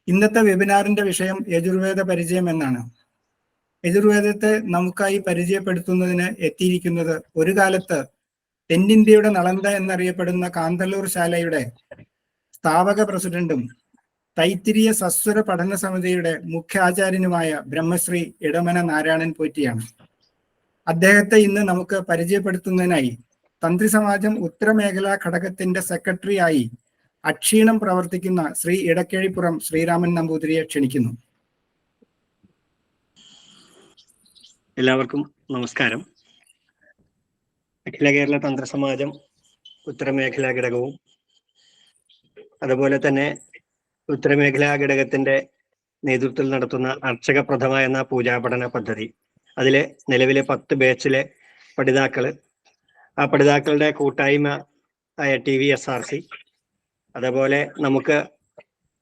ഇന്നത്തെ വെബിനാറിന്റെ വിഷയം യജുർവേദ പരിചയം എന്നാണ്. യജുർവേദത്തെ നമുക്കായി പരിചയപ്പെടുത്തുന്നതിന് എത്തിയിരിക്കുന്നത് ഒരു കാലത്ത് തെന്നിന്ത്യയുടെ നളന്ദ എന്നറിയപ്പെടുന്ന കാന്തല്ലൂർ ശാലയുടെ സ്ഥാപക പ്രസിഡന്റും തൈത്തിരീയ സസ്വര പഠന സമിതിയുടെ മുഖ്യാചാര്യനുമായ ബ്രഹ്മശ്രീ ഇടമന നാരായണൻ പോറ്റിയാണ്. അദ്ദേഹത്തെ ഇന്ന് നമുക്ക് പരിചയപ്പെടുത്തുന്നതിനായി തന്ത്രി സമാജം ഉത്തരമേഖലാ ഘടകത്തിന്റെ സെക്രട്ടറി ആയി അക്ഷീണം പ്രവർത്തിക്കുന്ന ശ്രീ ഇടക്കേഴിപ്പുറം ശ്രീരാമൻ നമ്പൂതിരിയെ ക്ഷണിക്കുന്നു. എല്ലാവർക്കും നമസ്കാരം. അഖില കേരള തന്ത്രസമാജം ഉത്തരമേഖലാ ഘടകവും അതുപോലെ തന്നെ ഉത്തരമേഖലാ ഘടകത്തിന്റെ നേതൃത്വത്തിൽ നടത്തുന്ന അർച്ചക പ്രഥമ എന്ന പൂജാപഠന പദ്ധതി, അതിലെ നിലവിലെ 10 ബാച്ചിലെ പഠിതാക്കള്, ആ പഠിതാക്കളുടെ കൂട്ടായ്മ ആയ TVSRC, അതുപോലെ നമുക്ക്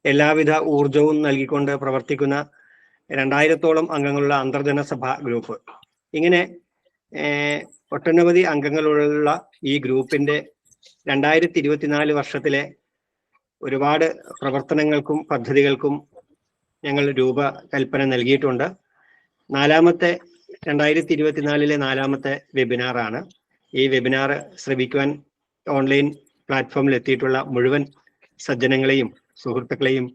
എല്ലാവിധ ഊർജവും നൽകിക്കൊണ്ട് പ്രവർത്തിക്കുന്ന 2000-ഓളം അംഗങ്ങളുള്ള അന്തർജനസഭ ഗ്രൂപ്പ്, ഇങ്ങനെ ഒട്ടനവധി അംഗങ്ങളുള്ള ഈ ഗ്രൂപ്പിന്റെ 2024 വർഷത്തിലെ ഒരുപാട് പ്രവർത്തനങ്ങൾക്കും പദ്ധതികൾക്കും ഞങ്ങൾ രൂപകൽപ്പന നൽകിയിട്ടുണ്ട്. 2024-ലെ 4ാമത്തെ വെബിനാറാണ്. ഈ വെബിനാർ ശ്രവിക്കുവാൻ ഓൺലൈൻ പ്ലാറ്റ്ഫോമിൽ എത്തിയിട്ടുള്ള മുഴുവൻ സജ്ജനങ്ങളെയും സുഹൃത്തുക്കളെയും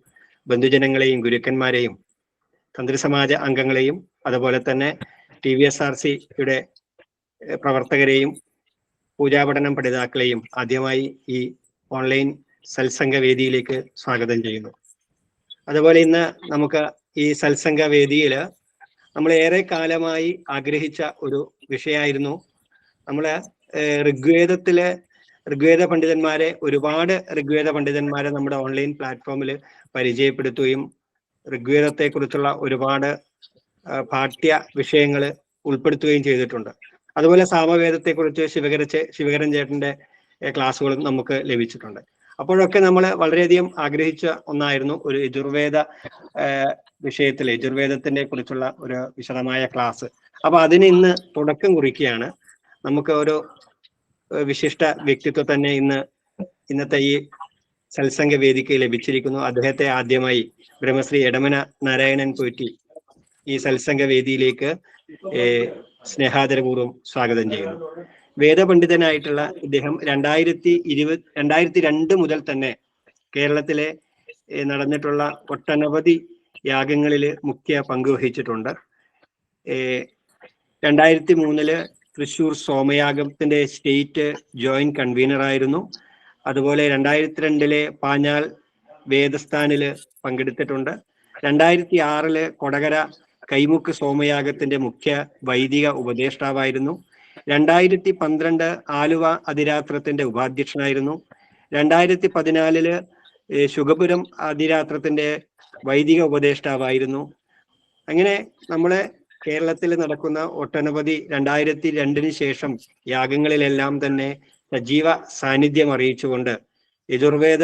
ബന്ധുജനങ്ങളെയും ഗുരുക്കന്മാരെയും തന്ത്രിസമാജ അംഗങ്ങളെയും അതുപോലെ തന്നെ TVSRCയുടെ പ്രവർത്തകരെയും പൂജാപഠനം പഠിതാക്കളെയും ആദ്യമായി ഈ ഓൺലൈൻ സത്സംഗ വേദിയിലേക്ക് സ്വാഗതം ചെയ്യുന്നു. അതുപോലെ ഇന്ന് നമുക്ക് ഈ സത്സംഗ വേദിയിൽ നമ്മൾ ഏറെ കാലമായി ആഗ്രഹിച്ച ഒരു വിഷയമായിരുന്നു. നമ്മള് ഋഗ്വേദ പണ്ഡിതന്മാരെ, ഒരുപാട് ഋഗ്വേദ പണ്ഡിതന്മാരെ നമ്മുടെ ഓൺലൈൻ പ്ലാറ്റ്ഫോമിൽ പരിചയപ്പെടുത്തുകയും ഋഗ്വേദത്തെ കുറിച്ചുള്ള ഒരുപാട് പാഠ്യ വിഷയങ്ങൾ ഉൾപ്പെടുത്തുകയും ചെയ്തിട്ടുണ്ട്. അതുപോലെ സാമവേദത്തെ കുറിച്ച് ശിവകരൻ ചേട്ടന്റെ ക്ലാസ്സുകളും നമുക്ക് ലഭിച്ചിട്ടുണ്ട്. അപ്പോഴൊക്കെ നമ്മൾ വളരെയധികം ആഗ്രഹിച്ച ഒന്നായിരുന്നു ഒരു യജുർവേദ വിഷയത്തിൽ യജുർവേദത്തിനെ കുറിച്ചുള്ള ഒരു വിശദമായ ക്ലാസ്. അപ്പൊ അതിന് ഇന്ന് തുടക്കം കുറിക്കുകയാണ്. നമുക്ക് ഒരു വിശിഷ്ട വ്യക്തിത്വം തന്നെ ഇന്നത്തെ ഈ സത്സംഗ വേദിക്ക് ലഭിച്ചിരിക്കുന്നു. അദ്ദേഹത്തെ ആദ്യമായി ബ്രഹ്മശ്രീ ഇടമന നാരായണൻ പോറ്റി ഈ സത്സംഗ വേദിയിലേക്ക് സ്നേഹാദരപൂർവ്വം സ്വാഗതം ചെയ്യുന്നു. വേദപണ്ഡിതനായിട്ടുള്ള ഇദ്ദേഹം 2002 മുതൽ തന്നെ കേരളത്തിലെ നടന്നിട്ടുള്ള ഒട്ടനവധി യാഗങ്ങളിൽ മുഖ്യ പങ്ക് വഹിച്ചിട്ടുണ്ട്. 2003 തൃശ്ശൂർ സോമയാഗത്തിന്റെ സ്റ്റേറ്റ് ജോയിന്റ് കൺവീനർ ആയിരുന്നു. അതുപോലെ 2002 പാഞ്ഞാൽ വേദസ്ഥാനില് പങ്കെടുത്തിട്ടുണ്ട്. 2006 കൊടകര കൈമുക്ക് സോമയാഗത്തിന്റെ മുഖ്യ വൈദിക ഉപദേഷ്ടാവായിരുന്നു. 2012 ആലുവ അതിരാത്രത്തിന്റെ ഉപാധ്യക്ഷനായിരുന്നു. 2014 ശുഗപുരം അതിരാത്രത്തിന്റെ വൈദിക ഉപദേഷ്ടാവായിരുന്നു. അങ്ങനെ നമ്മളെ കേരളത്തിൽ നടക്കുന്ന ഒട്ടനവധി 2002 ശേഷം യാഗങ്ങളിലെല്ലാം തന്നെ സജീവ സാന്നിധ്യം അറിയിച്ചുകൊണ്ട് യജുർവേദ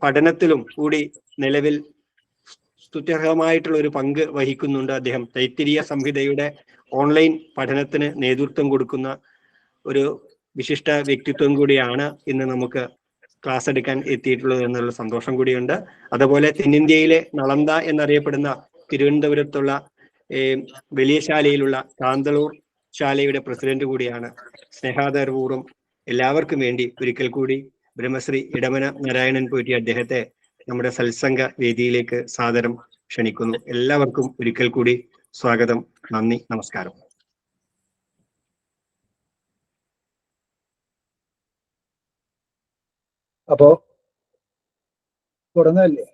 പഠനത്തിലും കൂടി നിലവിൽ സ്തുത്യർഹമായിട്ടുള്ള ഒരു പങ്ക് വഹിക്കുന്നുണ്ട് അദ്ദേഹം. തൈത്തിരീയ സംഹിതയുടെ ഓൺലൈൻ പഠനത്തിന് നേതൃത്വം കൊടുക്കുന്ന ഒരു വിശിഷ്ട വ്യക്തിത്വം കൂടിയാണ് ഇന്ന് നമുക്ക് ക്ലാസ് എടുക്കാൻ എത്തിയിട്ടുള്ളത് എന്നുള്ള സന്തോഷം കൂടിയുണ്ട്. അതുപോലെ തെന്നിന്ത്യയിലെ നളന്ദ എന്നറിയപ്പെടുന്ന തിരുവനന്തപുരത്തുള്ള വലിയ ശാലയിലുള്ള കാന്തളൂർ ശാലയുടെ പ്രസിഡന്റ് കൂടിയാണ്. സ്നേഹാദരപൂർവ്വം എല്ലാവർക്കും വേണ്ടി ഒരിക്കൽ കൂടി ബ്രഹ്മശ്രീ ഇടമന നാരായണൻ പോറ്റി അദ്ദേഹത്തെ നമ്മുടെ സത്സംഗ വേദിയിലേക്ക് സാദരം ക്ഷണിക്കുന്നു. എല്ലാവർക്കും ഒരിക്കൽ കൂടി സ്വാഗതം. നന്ദി, നമസ്കാരം. അപ്പോ തുടങ്ങല്ലേ?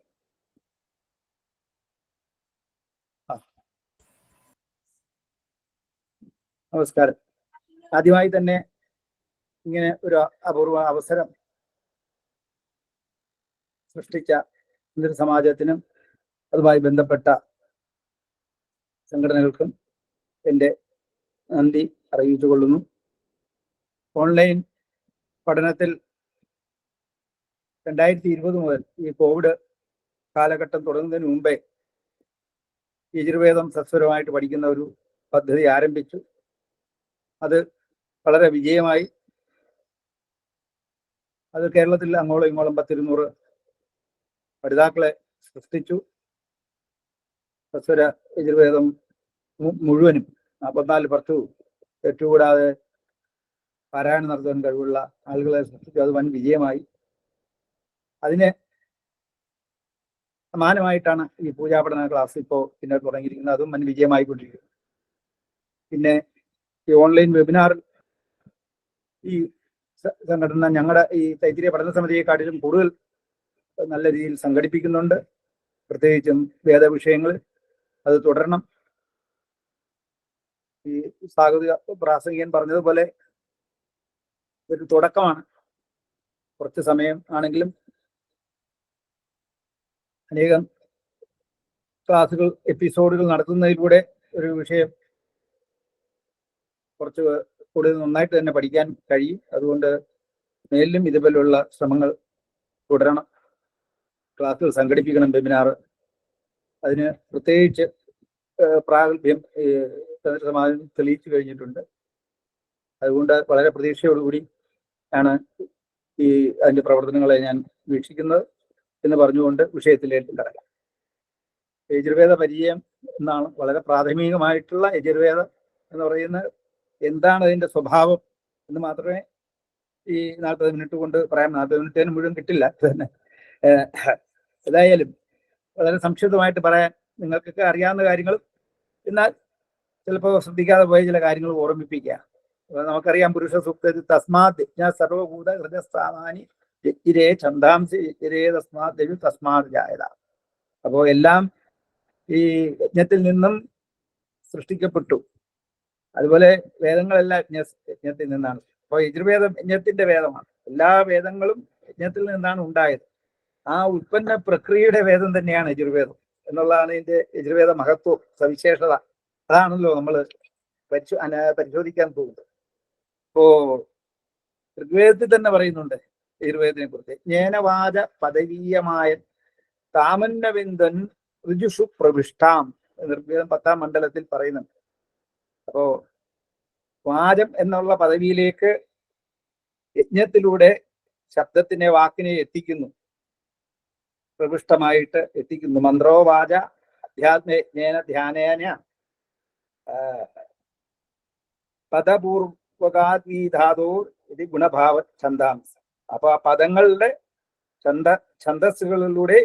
നമസ്കാരം. ആദ്യമായി തന്നെ ഇങ്ങനെ ഒരു അപൂർവ അവസരം സൃഷ്ടിച്ച സമാജത്തിനും അതുമായി ബന്ധപ്പെട്ട സംഘടനകൾക്കും എൻ്റെ നന്ദി അറിയിച്ചുകൊള്ളുന്നു. ഓൺലൈൻ പഠനത്തിൽ 2020 മുതൽ ഈ കോവിഡ് കാലഘട്ടം തുടങ്ങുന്നതിന് മുമ്പേ യജുർവേദം സത്വരമായിട്ട് പഠിക്കുന്ന ഒരു പദ്ധതി ആരംഭിച്ചു. അത് വളരെ വിജയമായി. അത് കേരളത്തിൽ അങ്ങോളം ഇങ്ങോളം 100-200 പഠിതാക്കളെ സൃഷ്ടിച്ചു. അസുര യജുർവേദം മുഴുവനും 44 പർച്ചവും തെറ്റുകൂടാതെ പാരായണം നടത്താൻ കഴിവുള്ള ആളുകളെ സൃഷ്ടിച്ചു. അത് വൻ വിജയമായി. അതിന് സമാനമായിട്ടാണ് ഈ പൂജാപഠന ക്ലാസ് ഇപ്പോൾ പിന്നെ തുടങ്ങിയിരിക്കുന്നത്. അതും വൻ വിജയമായിക്കൊണ്ടിരിക്കുന്നു. പിന്നെ ഈ ഓൺലൈൻ വെബിനാർ ഈ സംഘടന ഞങ്ങളുടെ ഈ തൈത്തിരീയ പഠന സമിതിയെക്കാട്ടിലും കൂടുതൽ നല്ല രീതിയിൽ സംഘടിപ്പിക്കുന്നുണ്ട്. പ്രത്യേകിച്ചും വേദവിഷയങ്ങൾ അത് തുടരണം. ഈ സ്വാഗത പ്രാസംഗികൻ പറഞ്ഞതുപോലെ ഒരു തുടക്കമാണ്. കുറച്ച് സമയം ആണെങ്കിലും അനേകം ക്ലാസുകൾ എപ്പിസോഡുകൾ നടത്തുന്നതിലൂടെ ഒരു വിഷയം കുറച്ച് കൂടുതൽ നന്നായിട്ട് തന്നെ പഠിക്കാൻ കഴിയും. അതുകൊണ്ട് മേലിലും ഇതുപോലുള്ള ശ്രമങ്ങൾ തുടരണം. ക്ലാസുകൾ സംഘടിപ്പിക്കണം, വെബിനാർ. അതിന് പ്രത്യേകിച്ച് പ്രാഗൽഭ്യം സമാജം തെളിയിച്ചു കഴിഞ്ഞിട്ടുണ്ട്. അതുകൊണ്ട് വളരെ പ്രതീക്ഷയോടുകൂടി ആണ് അതിൻ്റെ പ്രവർത്തനങ്ങളെ ഞാൻ വീക്ഷിക്കുന്നത് എന്ന് പറഞ്ഞുകൊണ്ട് വിഷയത്തിലേക്ക് കടക്കാം. യജുർവേദ പരിചയം എന്നാണ്. വളരെ പ്രാഥമികമായിട്ടുള്ള യജുർവേദം എന്ന് പറയുന്നത് എന്താണ് അതിൻ്റെ സ്വഭാവം എന്ന് മാത്രമേ ഈ 40 മിനിറ്റ് കൊണ്ട് പറയാം. 40 മിനിറ്റിന് മുഴുവൻ കിട്ടില്ല തന്നെ. ഏതായാലും വളരെ സംക്ഷിപ്തമായിട്ട് പറയാൻ നിങ്ങൾക്കൊക്കെ അറിയാവുന്ന കാര്യങ്ങളും എന്നാൽ ചിലപ്പോൾ ശ്രദ്ധിക്കാതെ പോയ ചില കാര്യങ്ങൾ ഓർമ്മിപ്പിക്കുക. നമുക്കറിയാം പുരുഷ സൂക്തത്തിൽ തസ്മാത് സർവഭൂത ഹൃദയസ്ഥാനാനി യജ്ഞിരേ ഛന്ദാംസി യജ്ഞിരേ തസ്മാത് ദേവി തസ്മാത് ജായത. അപ്പോൾ എല്ലാം ഈ യജ്ഞത്തിൽ നിന്നും സൃഷ്ടിക്കപ്പെട്ടു. അതുപോലെ വേദങ്ങളെല്ലാം യജ്ഞത്തിൽ നിന്നാണ്. അപ്പോൾ യജുർവേദം യജ്ഞത്തിന്റെ വേദമാണ്. എല്ലാ വേദങ്ങളും യജ്ഞത്തിൽ നിന്നാണ് ഉണ്ടായത്. ആ ഉൽപ്പന്ന പ്രക്രിയയുടെ വേദം തന്നെയാണ് യജുർവേദം എന്നുള്ളതാണ് ഇതിന്റെ യജുർവേദ മഹത്വം, സവിശേഷത. അതാണല്ലോ നമ്മൾ പരിശോധിക്കാൻ പോകുന്നത്. ഇപ്പോ ഋഗ്വേദത്തിൽ തന്നെ പറയുന്നുണ്ട് യജുർവേദത്തിനെ കുറിച്ച്. ജ്ഞാനവാച പദവീയമായ താമന്നവിന്ദൻ ഋജുഷു പ്രവിഷ്ടാം ഋഗ്വേദം 10-ാം മണ്ഡലത്തിൽ പറയുന്നുണ്ട്. അപ്പോ വാചം എന്നുള്ള പദവിയിലേക്ക് യജ്ഞത്തിലൂടെ ശബ്ദത്തിനെ, വാക്കിനെ എത്തിക്കുന്നു, പ്രവിഷ്ടമായിട്ട് എത്തിക്കുന്നു. മന്ത്രോ വാച അധ്യാത്മജ്ഞേന ധ്യാനേന പദപൂർവകാദ്വീധാതോർ ഇത് ഗുണഭാവ ഛന്ദാംസ. അപ്പൊ ആ പദങ്ങളുടെ ഛന്ദസ്സുകളിലൂടെ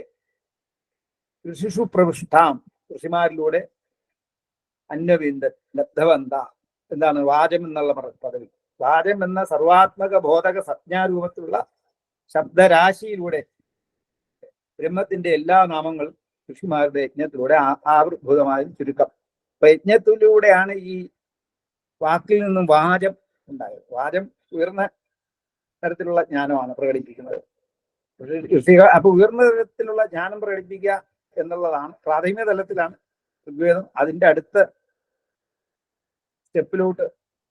ഋഷിഷു പ്രവിഷ്ടാം, ഋഷിമാരിലൂടെ അന്വവിന്ദ ലബ്ധവന്ത. എന്താണ് വാചം എന്നുള്ള പദവി? വാചം എന്ന സർവാത്മക ബോധക സംജ്ഞാരൂപത്തിലുള്ള ശബ്ദരാശിയിലൂടെ ബ്രഹ്മത്തിന്റെ എല്ലാ നാമങ്ങളും ഋഷിമാരുടെ യജ്ഞത്തിലൂടെ ആവിർഭൂതമായ ചുരുക്കം. അപ്പൊ യജ്ഞത്തിലൂടെയാണ് ഈ വാക്കിൽ നിന്നും വാചം ഉണ്ടായത്. വാചം ഉയർന്ന തരത്തിലുള്ള ജ്ഞാനമാണ് പ്രകടിപ്പിക്കുന്നത്. അപ്പൊ ഉയർന്ന തരത്തിലുള്ള ജ്ഞാനം പ്രകടിപ്പിക്കുക എന്നുള്ളതാണ് പ്രാഥമിക തലത്തിലാണ് ഋഗ്വേദം. അതിന്റെ അടുത്ത സ്റ്റെപ്പിലോട്ട്,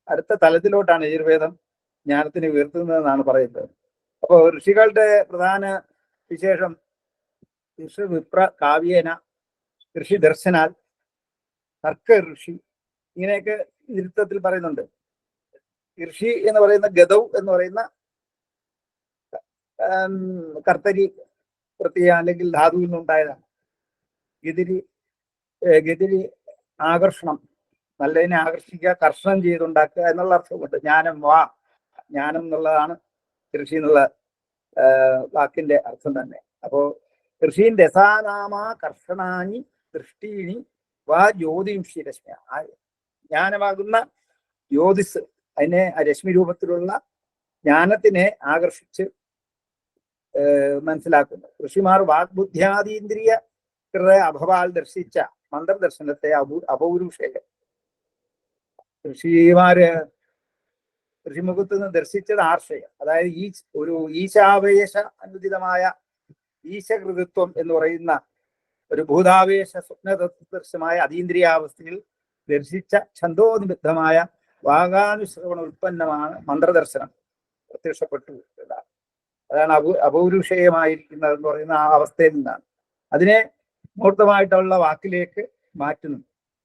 അടുത്ത തലത്തിലോട്ടാണ് യജുർവേദം ജ്ഞാനത്തിനെ ഉയർത്തുന്നതെന്നാണ് പറയുന്നത്. അപ്പോൾ ഋഷികളുടെ പ്രധാന വിശേഷം ഋഷി വിപ്ര കാവ്യേന, ഋഷി ദർശനാൽ, തർക്ക ഋഷി, ഇങ്ങനെയൊക്കെ ഇരുത്തത്തിൽ പറയുന്നുണ്ട്. ഋഷി എന്ന് പറയുന്ന ഗതൗ എന്ന് പറയുന്ന കർത്തരി പ്രത്യേക അല്ലെങ്കിൽ ധാതുവിൽ നിന്നുണ്ടായതാണ്. ഗതിരി ആകർഷണം, നല്ലതിനെ ആകർഷിക്കുക, കർഷണം ചെയ്തുണ്ടാക്കുക എന്നുള്ള അർത്ഥമുണ്ട്. ജ്ഞാനം ജ്ഞാനം എന്നുള്ളതാണ് ഋഷി എന്നുള്ള വാക്കിന്റെ അർത്ഥം തന്നെ. അപ്പോ ഋഷീൻ രസാനാമ കർഷണാനി ദൃഷ്ടീനി വാ ജ്യോതിംഷി രശ്മി. ജ്ഞാനമാകുന്ന ജ്യോതിസ്, അതിനെ രശ്മി രൂപത്തിലുള്ള ജ്ഞാനത്തിനെ ആകർഷിച്ച് മനസ്സിലാക്കുന്നു. ഋഷിമാർ വാഗ്ബുദ്ധ്യാതീന്ദ്രിയ അഭവാൽ ദർശിച്ച മന്ത്രദർശനത്തെ അപൗരുഷേയ. ഋഷിമാര് ഋഷിമുഖത്ത് നിന്ന് ദർശിച്ചത് ആർഷയം, അതായത് ഈ ഒരു ഈശാവേശ അനുദിതമായ ഈശകൃതിത്വം എന്ന് പറയുന്ന ഒരു ഭൂതാവേശ സ്വപ്നദർശമായ അതീന്ദ്രിയാവസ്ഥയിൽ ദർശിച്ച ഛന്തോനിബദ്ധമായ വാഗാനുശ്രവണ ഉൽപ്പന്നമാണ് മന്ത്രദർശനം പ്രത്യക്ഷപ്പെട്ടു. അതാണ് അപൗരുഷേയമായിരിക്കുന്നത് എന്ന് പറയുന്ന ആ അവസ്ഥയിൽ നിന്നാണ് അതിനെ മൂർത്തമായിട്ടുള്ള വാക്കിലേക്ക് മാറ്റുന്നു.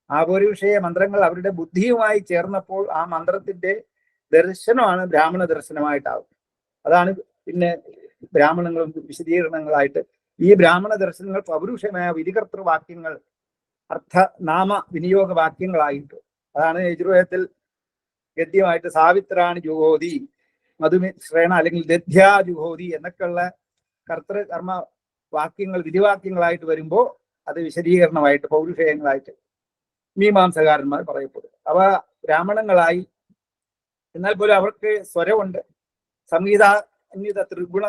അപൗരുഷേയ മന്ത്രങ്ങൾ അവരുടെ ബുദ്ധിയുമായി ചേർന്നപ്പോൾ ആ മന്ത്രത്തിന്റെ ദർശനമാണ് ബ്രാഹ്മണ ദർശനമായിട്ടാവും. അതാണ് പിന്നെ ബ്രാഹ്മണങ്ങളും വിശദീകരണങ്ങളായിട്ട് ഈ ബ്രാഹ്മണ ദർശനങ്ങൾ പൗരുഷമായ വിധികർത്തൃവാക്യങ്ങൾ അർത്ഥനാമ വിനിയോഗ വാക്യങ്ങളായിട്ട്, അതാണ് യജുർവേദത്തിൽ ഗദ്യമായിട്ട് സാവിത്രാണി ജുഹോതി, മധുമിശ്രേണ അല്ലെങ്കിൽ ദധ്യാ ജുഹോതി എന്നൊക്കെയുള്ള കർത്തൃ കർമ്മ വാക്യങ്ങൾ വിധിവാക്യങ്ങളായിട്ട് വരുമ്പോൾ അത് വിശദീകരണമായിട്ട് പൗരുഷയങ്ങളായിട്ട് മീമാംസകാരന്മാർ പറയപ്പെടും. അവ ബ്രാഹ്മണങ്ങളായി, എന്നാൽ പോലും അവർക്ക് സ്വരമുണ്ട്. സംഗീത അന്യത ത്രിഗുണ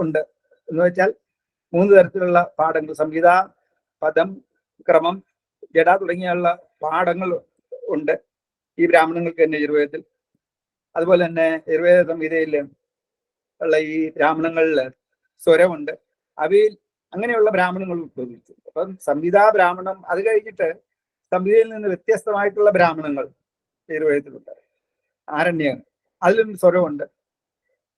ഉണ്ട് എന്ന് വെച്ചാൽ 3 തരത്തിലുള്ള പാഠങ്ങൾ, സംഗീത, പദം, ക്രമം, ജഡ തുടങ്ങിയുള്ള പാഠങ്ങൾ ഉണ്ട് ഈ ബ്രാഹ്മണങ്ങൾക്ക് തന്നെ യജുർവേദത്തിൽ. അതുപോലെ തന്നെ യജുർവേദ സംഹിതയിൽ ഉള്ള ഈ ബ്രാഹ്മണങ്ങളിൽ സ്വരമുണ്ട്. അവയിൽ അങ്ങനെയുള്ള ബ്രാഹ്മണങ്ങൾ ഉത്ഭവിച്ചു. അപ്പം സംഹിതാ ബ്രാഹ്മണം, അത് കഴിഞ്ഞിട്ട് സംഹിതയിൽ നിന്ന് വ്യത്യസ്തമായിട്ടുള്ള ബ്രാഹ്മണങ്ങൾ യജുർവേദത്തിലുണ്ട്. ആരണ്യകം, അതിലും സ്വരമുണ്ട്.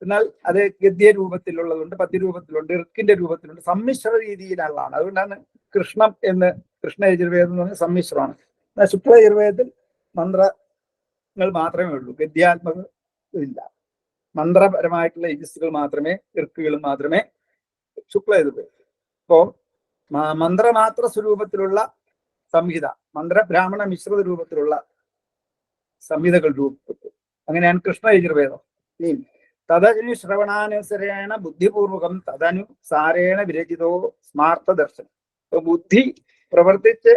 എന്നാൽ അത് ഗദ്യ രൂപത്തിലുള്ളതുണ്ട്, പദ്യരൂപത്തിലുണ്ട്, ഋക്കിന്റെ രൂപത്തിലുണ്ട്, സമ്മിശ്ര രീതിയിലുള്ളതാണ്. അതുകൊണ്ടാണ് കൃഷ്ണം എന്ന്, കൃഷ്ണ യജുർവേദം എന്ന് പറഞ്ഞാൽ സമ്മിശ്രമാണ്. എന്നാൽ ശുക്ല യജുർവേദത്തിൽ മന്ത്രങ്ങൾ മാത്രമേ ഉള്ളൂ, ഗദ്യാത്മക ഇല്ല. മന്ത്രപരമായിട്ടുള്ള യജസ്സുകൾ മാത്രമേ, ഋക്കുകളും മാത്രമേ ശുക്ല യജുർവേദം. അപ്പോ മന്ത്രമാത്ര സ്വരൂപത്തിലുള്ള സംഹിത, മന്ത്രബ്രാഹ്മണ മിശ്രിത രൂപത്തിലുള്ള സംഹിതകൾ രൂപപ്പെട്ടു. അങ്ങനെയാണ് കൃഷ്ണ യജുർവേദം. തദനു ശ്രവണാനുസരേണ ബുദ്ധിപൂർവകം തദനു സാരേണ വിരചിതോ സ്മാർത്ഥ ദർശനം. അപ്പൊ ബുദ്ധി പ്രവർത്തിച്ച്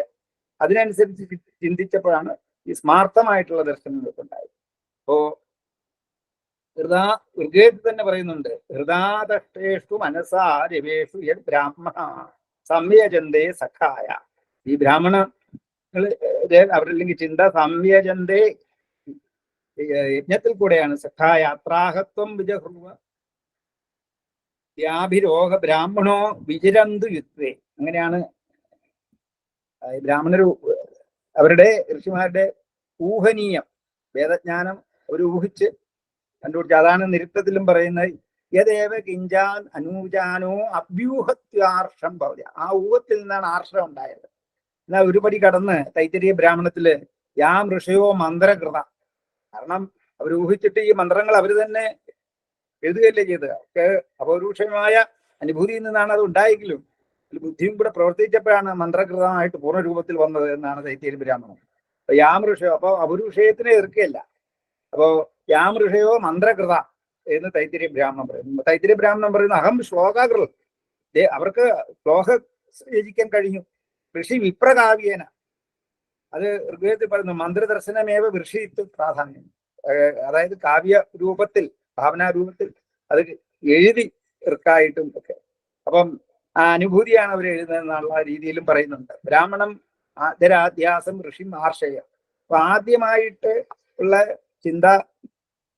അതിനനുസരിച്ച് ചിന്തിച്ചപ്പോഴാണ് ഈ സ്മാർത്ഥമായിട്ടുള്ള ദർശനങ്ങളൊക്കെ ഉണ്ടായത്. അപ്പോ ഋഗ്വേദത്തിൽ തന്നെ പറയുന്നുണ്ട്, ഹൃദാദഷ്ടേഷു മനസാ രവേഷു യത് ബ്രാഹ്മണ സംയജന്തേ സഖായ. ഈ ബ്രാഹ്മണങ്ങൾ അവരല്ലെങ്കിൽ ചിന്ത സംയജന്തേ യജ്ഞത്തിൽ കൂടെയാണ്. സഖായാത്രാഹത്വം വിജഹ്രുവ യാഭിരോഗ ബ്രാഹ്മണോ വിചിരന്തു യുത്വേ. അങ്ങനെയാണ് ബ്രാഹ്മണർ അവരുടെ ഋഷിമാരുടെ ഊഹനീയം വേദജ്ഞാനം അവർ ഊഹിച്ച് കണ്ടുപിടിച്ചു. അതാണ് നിരുക്തത്തിലും പറയുന്നത്, യദേവ കിഞ്ചാൻ അനൂജാനോ അഭ്യൂഹത്യാർഷം ഭവതി. ആ ഊഹത്തിൽ നിന്നാണ് ആർഷം ഉണ്ടായത്. എന്നാൽ ഒരു പടി കടന്ന് തൈത്തരീയ ബ്രാഹ്മണത്തില് യാം ഋഷയോ മന്ത്രകൃത. കാരണം അവർ ഊഹിച്ചിട്ട് ഈ മന്ത്രങ്ങൾ അവർ തന്നെ എഴുതുകയല്ലേ ചെയ്തത്. ഒക്കെ അപൗരുഷമായ അനുഭൂതിയിൽ നിന്നാണ് അത് ഉണ്ടായെങ്കിലും ബുദ്ധിയും കൂടെ പ്രവർത്തിച്ചപ്പോഴാണ് മന്ത്രകൃതമായിട്ട് പൂർണ്ണ രൂപത്തിൽ വന്നത് എന്നാണ് തൈത്തരീയ ബ്രാഹ്മണം. അപ്പൊ യാം ഋഷയോ, അപ്പൊ അപൗരുഷയത്തിനെ എതിർക്കുകയല്ല. അപ്പോ യാം ഋഷയോ മന്ത്രകൃത എന്ന് തൈത്തരീയ ബ്രാഹ്മണം പറയുന്നു. തൈത്തരീയ ബ്രാഹ്മണം പറയുന്നു അഹം ശ്ലോകാകൃ, അവർക്ക് ശ്ലോകം രചിക്കാൻ കഴിഞ്ഞു. ഋഷി വിപ്രകാവ്യേന, അത് ഋഗ്വേദത്തിൽ പറയുന്നു മന്ത്രദർശനമേവ ഋഷിത്വ പ്രാധാന്യം. അതായത് കാവ്യ രൂപത്തിൽ, ഭാവനാരൂപത്തിൽ അത് എഴുതി ഋക്കായിട്ടും ഒക്കെ. അപ്പം ആ അനുഭൂതിയാണ് അവർ എഴുതുന്നതെന്നുള്ള രീതിയിലും പറയുന്നുണ്ട്. ബ്രാഹ്മണം ആദ്യരാധ്യാസം ഋഷി ആർഷയം. അപ്പൊ ആദ്യമായിട്ട് ഉള്ള ചിന്താ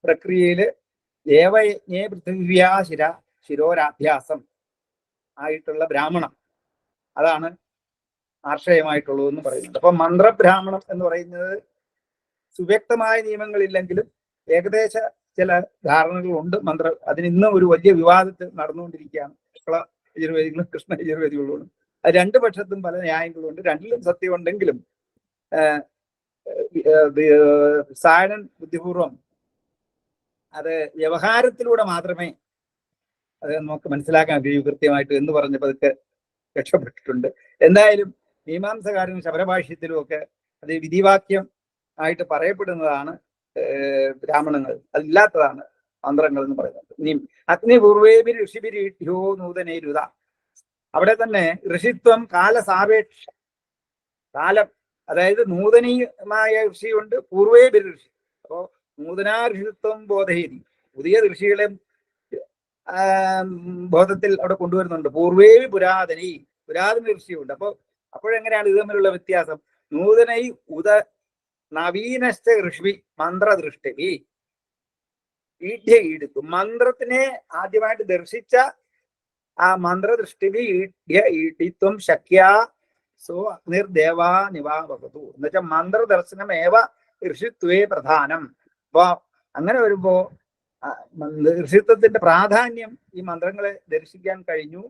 പ്രക്രിയയില് ദേവയജ്ഞേ പൃഥിവ്യാ ശിരോരാധ്യാസം ആയിട്ടുള്ള ബ്രാഹ്മണം, അതാണ് ആർഷയമായിട്ടുള്ളതെന്ന് പറയുന്നുണ്ട്. അപ്പൊ മന്ത്രബ്രാഹ്മണം എന്ന് പറയുന്നത് സുവ്യക്തമായ നിയമങ്ങളില്ലെങ്കിലും ഏകദേശ ചില ധാരണകളുണ്ട്. അതിന് ഇന്നും ഒരു വലിയ വിവാദത്തിൽ നടന്നുകൊണ്ടിരിക്കുകയാണ്. ശുക്ല യജുർവേദികളും കൃഷ്ണ യജുർവേദികളും. അത് രണ്ടു പക്ഷത്തും പല ന്യായങ്ങളുണ്ട്. രണ്ടിലും സത്യമുണ്ടെങ്കിലും സായണൻ ബുദ്ധിപൂർവം അത് വ്യവഹാരത്തിലൂടെ മാത്രമേ അത് നമുക്ക് മനസ്സിലാക്കാൻ കഴിയൂ കൃത്യമായിട്ട് എന്ന് പറഞ്ഞപ്പോൾ അതൊക്കെ രക്ഷപ്പെട്ടിട്ടുണ്ട്. എന്തായാലും മീമാംസകാരനും ശബരഭാഷ്യത്തിലും ഒക്കെ അത് വിധിവാക്യം ആയിട്ട് പറയപ്പെടുന്നതാണ് ബ്രാഹ്മണങ്ങൾ, അതില്ലാത്തതാണ് മന്ത്രങ്ങൾ എന്ന് പറയുന്നത്. ഇനി അഗ്നിപൂർവേബി ഋഷിബിരിഢ്യോ നൂതനേരുത, അവിടെ തന്നെ ഋഷിത്വം കാലസാപേക്ഷ, കാലം, അതായത് നൂതനീയമായ ഋഷിയുണ്ട്, പൂർവേബി ഋഷി. അപ്പോ നൂതനാ ഋഷിത്വം ബോധേരി, പുതിയ ഋഷികളെ ബോധത്തിൽ അവിടെ കൊണ്ടുവരുന്നുണ്ട്. പൂർവേബി പുരാതനി, പുരാതന ഋഷിയുണ്ട്. അപ്പോഴെങ്ങനെയാണ് ഇത് തമ്മിലുള്ള വ്യത്യാസം? നൂതനൈ ഉദ നവീനശ്ച ഋഷി മന്ത്രദൃഷ്ടി ഈഢ്യ ഈടുത്തു. മന്ത്രത്തിനെ ആദ്യമായിട്ട് ദർശിച്ച ആ മന്ത്രദൃഷ്ടി ഈഢ്യ ഈഡിത്വം ശക്യാ സോ അഗ്നിർദേവാ നിവാവകതു എന്ന് വെച്ചാൽ മന്ത്രദർശനമേവ ഋഷിത്വേ പ്രധാനം. അപ്പൊ അങ്ങനെ വരുമ്പോ ഋഷിത്വത്തിന്റെ പ്രാധാന്യം ഈ മന്ത്രങ്ങളെ ദർശിക്കാൻ കഴിഞ്ഞു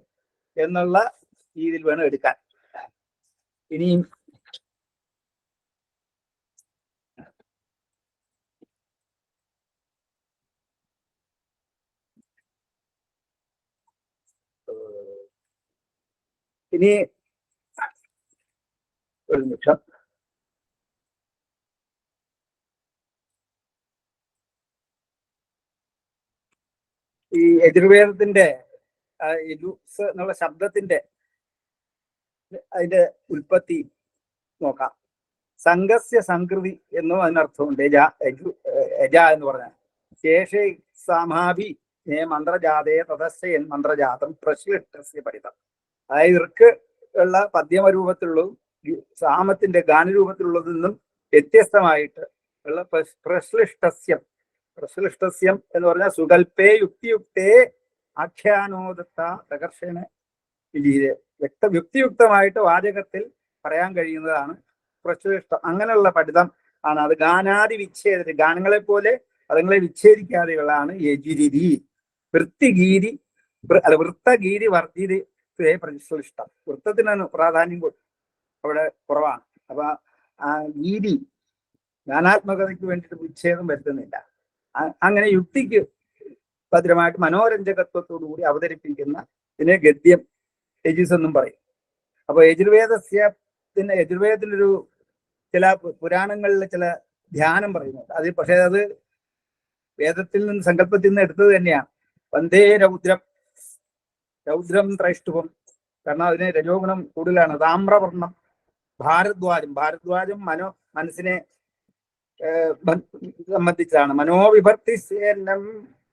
എന്നുള്ള രീതിയിൽ വേണം എടുക്കാൻ. ഇനിയും ഇനി ഒരു നിമിഷം. ഈ യജുർവേദത്തിന്റെ യജുസ് എന്നുള്ള ശബ്ദത്തിന്റെ അതിന്റെ ഉൽപ്പത്തി നോക്കാം. സംഘസ്യ സംകൃതി എന്നും അതിനർത്ഥമുണ്ട്. യജ എന്ന് പറഞ്ഞാൽ ശേഷേ സമാഭി മന്ത്രജാതേ തദസ്യൻ മന്ത്രജാതം പ്രശ്ലിഷ്ടസ്യ പഠിതം. അതായത് ഇർക്ക് ഉള്ള പദ്യമ രൂപത്തിലുള്ളതും സാമത്തിന്റെ ഗാനരൂപത്തിലുള്ളതിൽ നിന്നും വ്യത്യസ്തമായിട്ട് ഉള്ള പ്രശ്ലിഷ്ടസ്യം എന്ന് പറഞ്ഞാൽ സുകൽപ്പേ യുക്തിയുക്തേ ആഖ്യാനോദത്ത പ്രകർഷണ യുക്തിയുക്തമായിട്ട് വാചകത്തിൽ പറയാൻ കഴിയുന്നതാണ് പ്രശ്ലിഷ്ടം. അങ്ങനെയുള്ള പഠിതം ആണ് അത്. ഗാനാദി വിച്ഛേദ ഗാനങ്ങളെ പോലെ പദങ്ങളെ വിച്ഛേദിക്കാതെയുള്ളതാണ് യജുരിതി. വൃത്തിഗീരി വൃത്തഗീരി വർദ്ധിതി പ്രശ്ലിഷ്ടം. വൃത്തത്തിനാണ് പ്രാധാന്യം അവിടെ കുറവാണ്. അപ്പൊ ആ ഗീതി ഗാനാത്മകതയ്ക്ക് വേണ്ടിയിട്ട് വിച്ഛേദം വരുത്തുന്നില്ല. അങ്ങനെ യുക്തിക്ക് ഭദ്രമായിട്ട് മനോരഞ്ജകത്വത്തോടു കൂടി അവതരിപ്പിക്കുന്ന ഇതിനെ ഗദ്യം യജുസ് എന്നും പറയും. അപ്പൊ യജുർവേദത്തിലൊരു ചില പുരാണങ്ങളിലെ ചില ധ്യാനം പറയുന്നുണ്ട്. അത് പക്ഷേ അത് വേദത്തിൽ നിന്ന് സങ്കല്പത്തിൽ നിന്ന് എടുത്തത് തന്നെയാണ്. വന്ദേ രൗദ്രം ത്രൈഷ്ടുവം. കാരണം അതിന് രജോഗുണം കൂടുതലാണ്. താമ്രവർണ്ണം ഭാരദ്വാജം മനസ്സിനെ സംബന്ധിച്ചതാണ്. മനോവിഭക്തി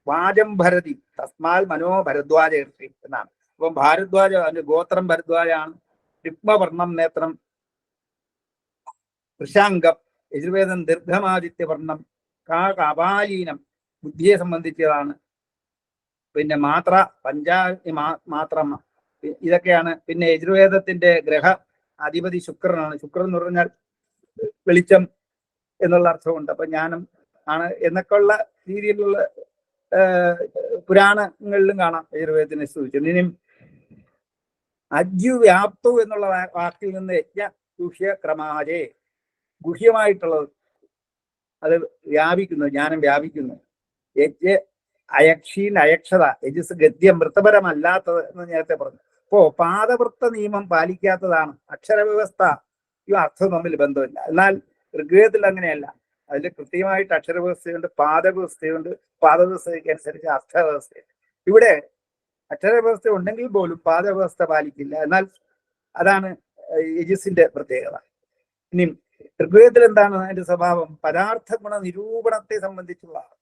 വാചം ഭരതി തസ്മാൽ മനോഭരദ്വാജ എന്നാണ്. അപ്പം ഭാരദ്വാജ അതിന്റെ ഗോത്രം ഭരദ്വാജാണ്. രുക്മവർണ്ണം നേത്രം വൃഷാംഗം. യജുർവേദം ദീർഘമാദിത്യവർണ്ണം കാപാലീനം ബുദ്ധിയെ സംബന്ധിച്ചതാണ്. പിന്നെ മാത്ര മാത്രം ഇതൊക്കെയാണ്. പിന്നെ യജുർവേദത്തിന്റെ ഗ്രഹ അധിപതി ശുക്രനാണ്. ശുക്രൻ എന്ന് പറഞ്ഞാൽ വെളിച്ചം എന്നുള്ള അർത്ഥമുണ്ട്. അപ്പൊ ജ്ഞാനം ആണ് എന്നൊക്കെ ഉള്ള രീതിയിലുള്ള പുരാണങ്ങളിലും കാണാം യജുർവേദത്തിനെ സ്തുതിച്ചത്. ഇനിയും അജ്യുവ്യാപ്തു എന്നുള്ള വാക്കിൽ നിന്ന് യജ്ഞ ഗുഹ്യ ക്രമാജേ ഗുഹ്യമായിട്ടുള്ളത് അത് വ്യാപിക്കുന്നു, ജ്ഞാനം വ്യാപിക്കുന്നു. യജ്ഞ അയക്ഷീൻ അയക്ഷത യജസ് ഗദ്യം വൃത്തപരമല്ലാത്തത് എന്ന് നേരത്തെ പറഞ്ഞു. അപ്പോ പാദവൃത്ത നിയമം പാലിക്കാത്തതാണ് അക്ഷരവ്യവസ്ഥ. ഈ അർത്ഥം തമ്മിൽ ബന്ധമില്ല. എന്നാൽ ഋഗ്വേദത്തിൽ അങ്ങനെയല്ല. അതിൽ കൃത്യമായിട്ട് അക്ഷരവ്യവസ്ഥയുണ്ട്, പാദവ്യവസ്ഥയുണ്ട്. പാദവ്യവസ്ഥയ്ക്ക് അനുസരിച്ച് അർത്ഥവ്യവസ്ഥയുണ്ട്. ഇവിടെ അക്ഷരവ്യവസ്ഥ ഉണ്ടെങ്കിൽ പോലും പാദവ്യവസ്ഥ പാലിക്കില്ല. എന്നാൽ അതാണ് യജസിന്റെ പ്രത്യേകത. ഇനി ഋഗ്വേദത്തിൽ എന്താണ് അതിന്റെ സ്വഭാവം? പദാർത്ഥ ഗുണ നിരൂപണത്തെ സംബന്ധിച്ചുള്ളതാണ്.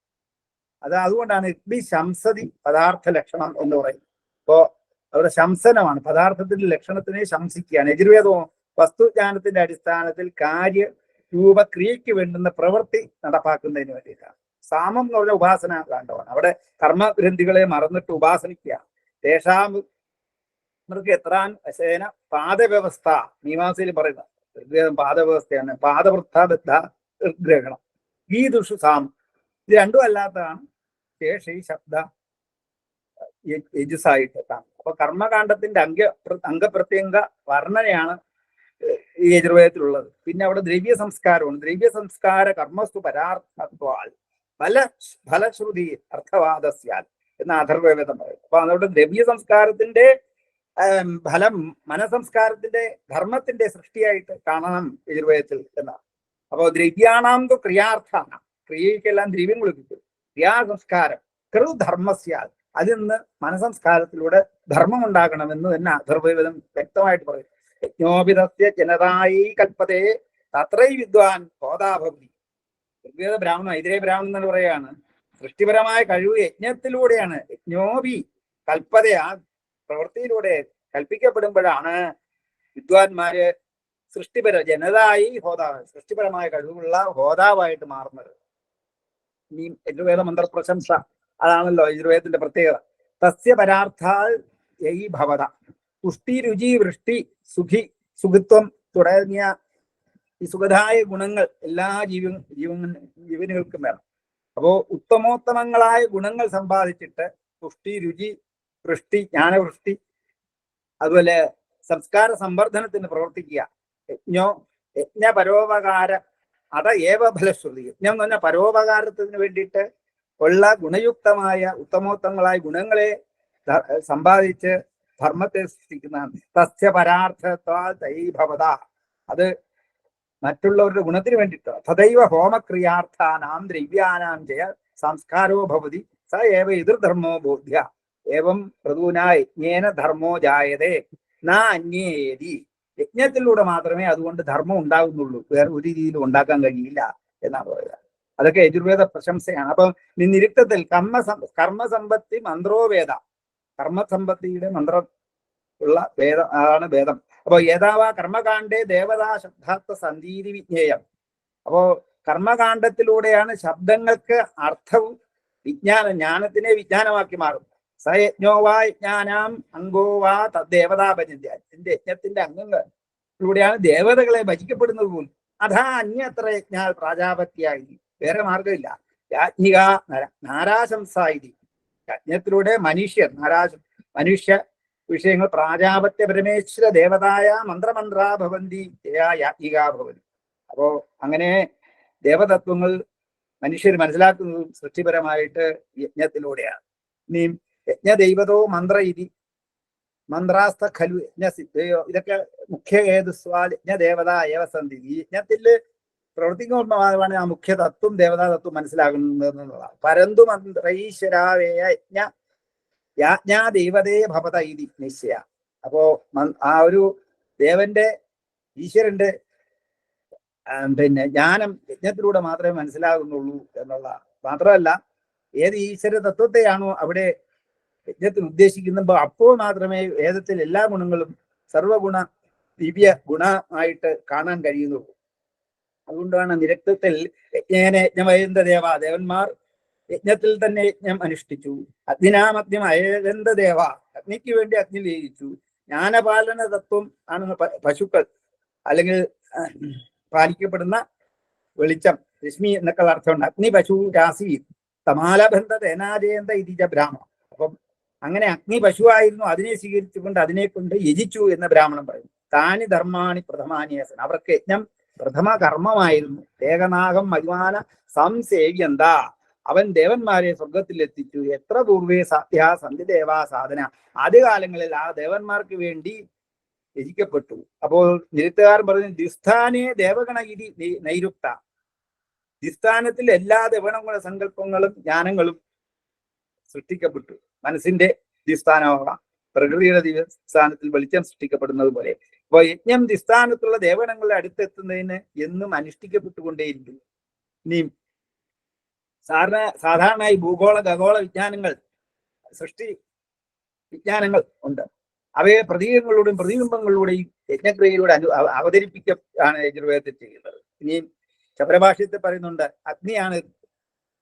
അതുകൊണ്ടാണ് ഇഗ്ബി ശംസതി പദാർത്ഥ ലക്ഷണം എന്ന് പറയുന്നത്. അപ്പോ അവിടെ ശംസനമാണ്, പദാർത്ഥത്തിന്റെ ലക്ഷണത്തിനെ ശംസിക്കുകയാണ്. യജുർവേദവും വസ്തുജ്ഞാനത്തിന്റെ അടിസ്ഥാനത്തിൽ കാര്യ രൂപക്രിയയ്ക്ക് വേണ്ടുന്ന പ്രവൃത്തി നടപ്പാക്കുന്നതിന് വേണ്ടിയിട്ടാണ്. സാമം എന്ന് പറഞ്ഞ ഉപാസന കാണ്ഡമാണ്. അവിടെ കർമ്മഗ്രന്ഥികളെ മറന്നിട്ട് ഉപാസനിക്കുക. ദേശാമൃക്ക് എത്രാൻ വശേന പാദവ്യവസ്ഥ മീമാംസയിൽ പറയുന്നത് ഋഗ്വേദം പാദവ്യവസ്ഥയാണ്. പാദവൃത്താബദ്ധ ഗ്രഹണം ഈ ദുഷു സാം ഇത് രണ്ടും അല്ലാത്തതാണ് ശേഷ ഈ ശബ്ദ യജുസായിട്ട് കാണും. അപ്പൊ കർമ്മകാണ്ഡത്തിന്റെ അംഗപ്രത്യംഗ വർണ്ണനയാണ് ഈ യജുർവേദത്തിലുള്ളത്. പിന്നെ അവിടെ ദ്രവ്യ സംസ്കാരമാണ്. ദ്രവ്യ സംസ്കാര കർമ്മസ്തു പരാർത്ഥത്വാൽ ഫലശ്രുതി അർത്ഥവാദസ്യാൽ എന്ന അഥർവവേദം പറയും. അപ്പൊ അതോടെ ദ്രവ്യ സംസ്കാരത്തിന്റെ ഫലം മനസംസ്കാരത്തിന്റെ ധർമ്മത്തിന്റെ സൃഷ്ടിയായിട്ട് കാണണം യജുർവേദത്തിൽ എന്നാണ്. അപ്പോ ദ്രവ്യാണാം ക്രിയാർത്ഥാണ്, ക്രിയയ്ക്കെല്ലാം ദ്രവ്യങ്ങൾ കിട്ടും. ക്രിയാസംസ്കാരം കൃധർമ്മസ്യാൽ അതിൽ നിന്ന് മനസംസ്കാരത്തിലൂടെ ധർമ്മം ഉണ്ടാകണമെന്ന് തന്നെ അഥർവവേദം വ്യക്തമായിട്ട് പറയും. യജ്ഞോപിതസ്യ ജനതായി കൽപ്പതേ തത്രൈ വിദ്വാൻ ഹോതാഭവതി. ഋഗ്വേദ ബ്രാഹ്മണൻ ഐതിരേ ബ്രാഹ്മണൻ എന്ന് പറയുകയാണ്. സൃഷ്ടിപരമായ കഴിവ് യജ്ഞത്തിലൂടെയാണ്. യജ്ഞോപി കൽപ്പത ആ പ്രവൃത്തിയിലൂടെ കൽപ്പിക്കപ്പെടുമ്പോഴാണ് വിദ്വാൻമാര് ജനതായി ഹോതാവ് സൃഷ്ടിപരമായ കഴിവുള്ള ഹോതാവായിട്ട് മാറുന്നത്. ഇനി യജുർവേദ മന്ത്രപ്രശംസ അതാണല്ലോ യജുർവേദത്തിന്റെ പ്രത്യേകത. തസ്യ പരാർത്ഥാൽ യൈ ഭവത പുഷ്ടി രുചി വൃഷ്ടി സുഖിത്വം തുടങ്ങിയ ഈ സുഖദായ ഗുണങ്ങൾ എല്ലാ ജീവനുകൾക്കും വേണം. അപ്പോ ഉത്തമോത്തമങ്ങളായ ഗുണങ്ങൾ സമ്പാദിച്ചിട്ട് പുഷ്ടി രുചി വൃഷ്ടി ജ്ഞാനവൃഷ്ടി അതുപോലെ സംസ്കാര സംവർദ്ധനത്തിന് പ്രവർത്തിക്കുക. യജ്ഞപരോപകാര അത ഏവ ഫലശ്രുതി. യജ്ഞം എന്ന് പറഞ്ഞാൽ പരോപകാരത്തിന് വേണ്ടിയിട്ട് ഉള്ള ഗുണയുക്തമായ ഉത്തമോത്തങ്ങളായ ഗുണങ്ങളെ സമ്പാദിച്ച് ധർമ്മത്തെ സൃഷ്ടിക്കുന്നതാണ്. തസ്യ പരാർത്ഥത്വാ തൈഭവത, അത് മറ്റുള്ളവരുടെ ഗുണത്തിന് വേണ്ടിയിട്ട്. തദൈവ ഹോമക്രിയാർത്ഥാനാം ദ്രവ്യാനാം ജയ സംസ്കാരോ ഭവതി സ ഏവ എതിർധർമ്മോ ബോധ്യ ഏവം പ്രതൂനാ യജ്ഞേന ധർമ്മോ ജായതേ നാ അന്യേതി. യജ്ഞത്തിലൂടെ മാത്രമേ അതുകൊണ്ട് ധർമ്മം ഉണ്ടാകുന്നുള്ളൂ, വേറെ ഒരു രീതിയിലും ഉണ്ടാക്കാൻ കഴിയില്ല എന്നാണ് പറയുക. അതൊക്കെ യജുർവേദ പ്രശംസയാണ്. അപ്പൊ നിരുക്തത്തിൽ കർമ്മസമ്പത്തി മന്ത്രോവേദ, കർമ്മസമ്പത്തിയുടെ മന്ത്രം ഉള്ള വേദം ആണ് വേദം. അപ്പൊ ഏതാവാ കർമ്മകാണ്ഡേ ദേവതാ ശബ്ദാർത്ഥ സന്ധീതി വിജ്ഞേയം. അപ്പോ കർമ്മകാണ്ഡത്തിലൂടെയാണ് ശബ്ദങ്ങൾക്ക് അർത്ഥവും ജ്ഞാനത്തിനെ വിജ്ഞാനമാക്കി മാറും. സ യജ്ഞോ വാ യജ്ഞാനാം അംഗോ വാ തദ്ദേവതാ ഭജന്തി. അതിന്റെ യജ്ഞത്തിന്റെ അംഗങ്ങളിലൂടെയാണ് ദേവതകളെ ഭജിക്കപ്പെടുന്നത് പോലും. അഥാ അന്യത്ര യജ്ഞാൽ പ്രാജാപത്യായി, വേറെ മാർഗമില്ല. യാജ്ഞിക നാരാശംസായി, യജ്ഞത്തിലൂടെ മനുഷ്യ വിഷയങ്ങൾ പ്രാജാപത്യ പരമേശ്വര ദേവതായ മന്ത്രമന്ത്രാ ഭവന്തി യാജ്ഞികാ ഭവന്തി. അപ്പോ അങ്ങനെ ദേവതത്വങ്ങൾ മനുഷ്യർ മനസ്സിലാക്കുന്നതും സൃഷ്ടിപരമായിട്ട് യജ്ഞത്തിലൂടെയാണ്. ഇനി യജ്ഞദൈവതോ മന്ത്ര ഇതി മന്ത്രാസ്ത ഖലു യജ്ഞസിദ്ധയോ, ഇതൊക്കെ മുഖ്യ ഏതുസ്വാ യജ്ഞദേവത ഏവസന്ധി. ഈ യജ്ഞത്തിൽ പ്രവർത്തിക്കുമ്പോഴാണ് ആ മുഖ്യ തത്വം ദേവതാ തത്വം മനസ്സിലാകുന്നതെന്നുള്ളതാണ്. പരന്തു മന്ത്രൈശ്വരാവേയ യാജ്ഞാ ദൈവതേ ഭവത ഇതി നിശ്ചയ. അപ്പോ ആ ഒരു ദേവന്റെ ഈശ്വരന്റെ ജ്ഞാനം യജ്ഞത്തിലൂടെ മാത്രമേ മനസ്സിലാകുന്നുള്ളൂ എന്നുള്ള. മാത്രമല്ല ഏത് ഈശ്വര തത്വത്തെയാണോ അവിടെ യജ്ഞത്തിൽ ഉദ്ദേശിക്കുമ്പോൾ അപ്പോൾ മാത്രമേ വേദത്തിൽ എല്ലാ ഗുണങ്ങളും സർവഗുണ ദിവ്യ ഗുണമായിട്ട് കാണാൻ കഴിയുന്നുള്ളൂ. അതുകൊണ്ടാണ് നിരക്തത്തിൽ യജ്ഞേന ദേവ, ദേവന്മാർ യജ്ഞത്തിൽ തന്നെ യജ്ഞം അനുഷ്ഠിച്ചു. അഗ്നിനാമഗ്നം അയന്ത ദേവ, അഗ്നിക്ക് വേണ്ടി അഗ്നി ലയിച്ചു. ജ്ഞാനപാലന തത്വം ആണ് പശുക്കൾ അല്ലെങ്കിൽ പാലിക്കപ്പെടുന്ന വെളിച്ചം, രശ്മി എന്നൊക്കെയുള്ള അർത്ഥമുണ്ട്. അഗ്നി പശു രാശി തമാലബന്ധ തേനാജയന്ത ഇതിജ ബ്രാഹ്മണം. അപ്പം അങ്ങനെ അഗ്നി പശുവായിരുന്നു, അതിനെ സ്വീകരിച്ചുകൊണ്ട് അതിനെ കൊണ്ട് യജിച്ചു എന്ന് ബ്രാഹ്മണൻ പറയുന്നു. താനി ധർമാണി പ്രഥമാനിയസൻ, അവർക്ക് യജ്ഞം പ്രഥമ കർമ്മമായിരുന്നു. ഏകനാഗം മരുമാന സംസേവ്യന്ത, അവൻ ദേവന്മാരെ സ്വർഗത്തിൽ എത്തിച്ചു. എത്ര പൂർവേ സാധ്യ സന്ധിദേവാ സാധന, ആദ്യകാലങ്ങളിൽ ആ ദേവന്മാർക്ക് വേണ്ടി യജിക്കപ്പെട്ടു. അപ്പോൾ നിരുത്തുകാരൻ പറഞ്ഞു ദിസ്ഥാനെ ദേവഗണഗിരി നൈരുക്ത, ദിസ്ഥാനത്തിൽ എല്ലാ ദേവഗണ സങ്കല്പങ്ങളും ജ്ഞാനങ്ങളും സൃഷ്ടിക്കപ്പെട്ടു. മനസ്സിന്റെ ദിസ്ഥാനമാകാം, പ്രകൃതിയുടെ ദിസ്ഥാനത്തിൽ വെളിച്ചം സൃഷ്ടിക്കപ്പെടുന്നത് പോലെ. അപ്പോൾ യജ്ഞം ദിസ്ഥാനത്തുള്ള ദേവഗണങ്ങളുടെ അടുത്തെത്തുന്നതിന് എന്നും അനുഷ്ഠിക്കപ്പെട്ടുകൊണ്ടേയിരിക്കുന്നു. ഇനിയും സാധാരണയായി ഭൂഗോള ഖഗോള വിജ്ഞാനങ്ങൾ, സൃഷ്ടി വിജ്ഞാനങ്ങൾ ഉണ്ട്. അവയെ പ്രതീകങ്ങളിലൂടെയും പ്രതിബിംബങ്ങളിലൂടെയും യജ്ഞക്രിയയിലൂടെ അവതരിപ്പിക്കുകയാണ് യജുർവേദത്തിൽ ചെയ്യുന്നത്. ഇനിയും ശബരഭാഷ്യത്തിൽ പറയുന്നുണ്ട് അഗ്നിയാണ്.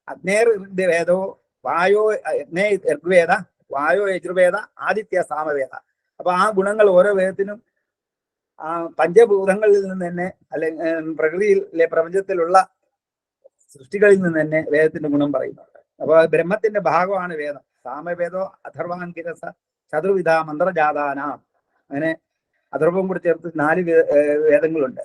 അഗ്നേർ വേദോ വായോ അഗ്നേ ഋഗ്വേദ വായോ യജുർവേദ ആദിത്യ സാമവേദ. അപ്പൊ ആ ഗുണങ്ങൾ ഓരോ വേദത്തിനും ആ പഞ്ചഭൂതങ്ങളിൽ നിന്ന് തന്നെ അല്ലെങ്കിൽ പ്രകൃതിയിലെ പ്രപഞ്ചത്തിലുള്ള സൃഷ്ടികളിൽ നിന്ന് തന്നെ വേദത്തിന്റെ ഗുണം പറയുന്നുണ്ട്. അപ്പൊ ബ്രഹ്മത്തിന്റെ ഭാഗമാണ് വേദം. സാമവേദോ അഥർവാങ്കിരസ ചതുർവിധ മന്ത്രജാതാനാം, അങ്ങനെ അഥർവം കൂടി ചേർത്ത് 4 വേദങ്ങളുണ്ട്.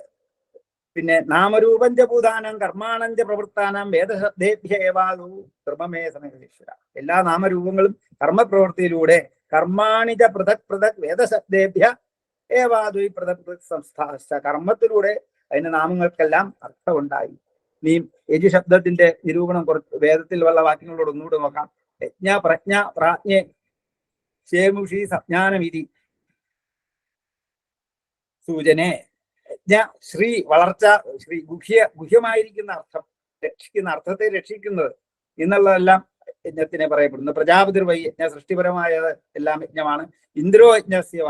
പിന്നെ നാമരൂപഞ്ച ഭൂതാനം കർമാണഞ്ച പ്രവൃത്താനം വേദശബ്ദേഭ്യ ഏവാദു ധർമ്മമേ സമേശ്വര. എല്ലാ നാമരൂപങ്ങളും കർമ്മപ്രവൃത്തിയിലൂടെ കർമാണിജ പൃഥക് പൃഥക് വേദശബ്ദേഭ്യ ഏവാദു പൃഥക് പൃഥക് സംസ്ഥാശ, കർമ്മത്തിലൂടെ അതിന്റെ നാമങ്ങൾക്കെല്ലാം അർത്ഥമുണ്ടായി. നീ യജു ശബ്ദത്തിന്റെ നിരൂപണം കുറച്ച് വേദത്തിൽ ഉള്ള വാക്യങ്ങളോട് ഒന്നുകൂടെ നോക്കാം. യജ്ഞ പ്രജ്ഞ പ്രാജ്ഞ ശേമുഷി സജ്ഞാനവിധി സൂചനെ. യജ്ഞ ശ്രീ വളർച്ച, ശ്രീ ഗുഹ്യമായിരിക്കുന്ന അർത്ഥം, രക്ഷിക്കുന്ന അർത്ഥത്തെ രക്ഷിക്കുന്നത് എന്നുള്ളതെല്ലാം യജ്ഞത്തിനെ പറയപ്പെടുന്നു. പ്രജാപതിർ വൈ യജ്ഞ, സൃഷ്ടിപരമായത് എല്ലാം യജ്ഞമാണ്. ഇന്ദ്രോ യജ്ഞസ്യവ,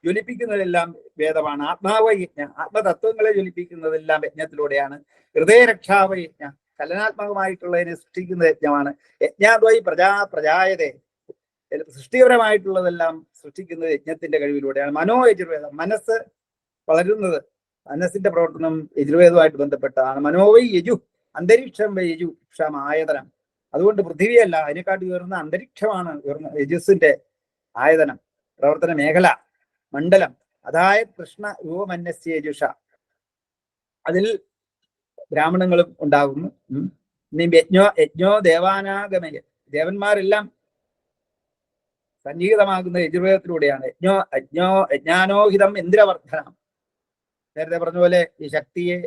ജ്വലിപ്പിക്കുന്നതെല്ലാം വേദമാണ്. ആത്മാവ യജ്ഞ, ആത്മതത്വങ്ങളെ ജ്വലിപ്പിക്കുന്നതെല്ലാം യജ്ഞത്തിലൂടെയാണ്. ഹൃദയരക്ഷാവ യജ്ഞ, ചലനാത്മകമായിട്ടുള്ളതിനെ സൃഷ്ടിക്കുന്ന യജ്ഞമാണ്. യജ്ഞാദ്വൈ പ്രജായതേ, സൃഷ്ടിപരമായിട്ടുള്ളതെല്ലാം സൃഷ്ടിക്കുന്നത് യജ്ഞത്തിന്റെ കഴിവിലൂടെയാണ്. മനോ യജുർവേദം, മനസ്സ് വളരുന്നത്, മനസ്സിന്റെ പ്രവർത്തനം യജുർവേദവുമായിട്ട് ബന്ധപ്പെട്ടതാണ്. മനോവൈ യജു, അന്തരീക്ഷം വൈ യജു ക്ഷമായതനം. അതുകൊണ്ട് പൃഥ്വിയല്ല, അതിനെക്കാട്ടി ഉയർന്ന അന്തരീക്ഷമാണ് യജുസിന്റെ ആയതനം, പ്രവർത്തന മേഖല, മണ്ഡലം. അതായത് കൃഷ്ണ രൂപമന്യസ്യ യജുഷ, അതിൽ ബ്രാഹ്മണങ്ങളും ഉണ്ടാകുന്നു. യജ്ഞോ ദേവാനാഗമയ, ദേവന്മാരെല്ലാം സന്നിഹിതമാകുന്ന യജുർവേദത്തിലൂടെയാണ്. യജ്ഞാനോഹിതം ഇന്ദ്രവർദ്ധനം. നേരത്തെ പറഞ്ഞ പോലെ ഈ ശക്തിയെ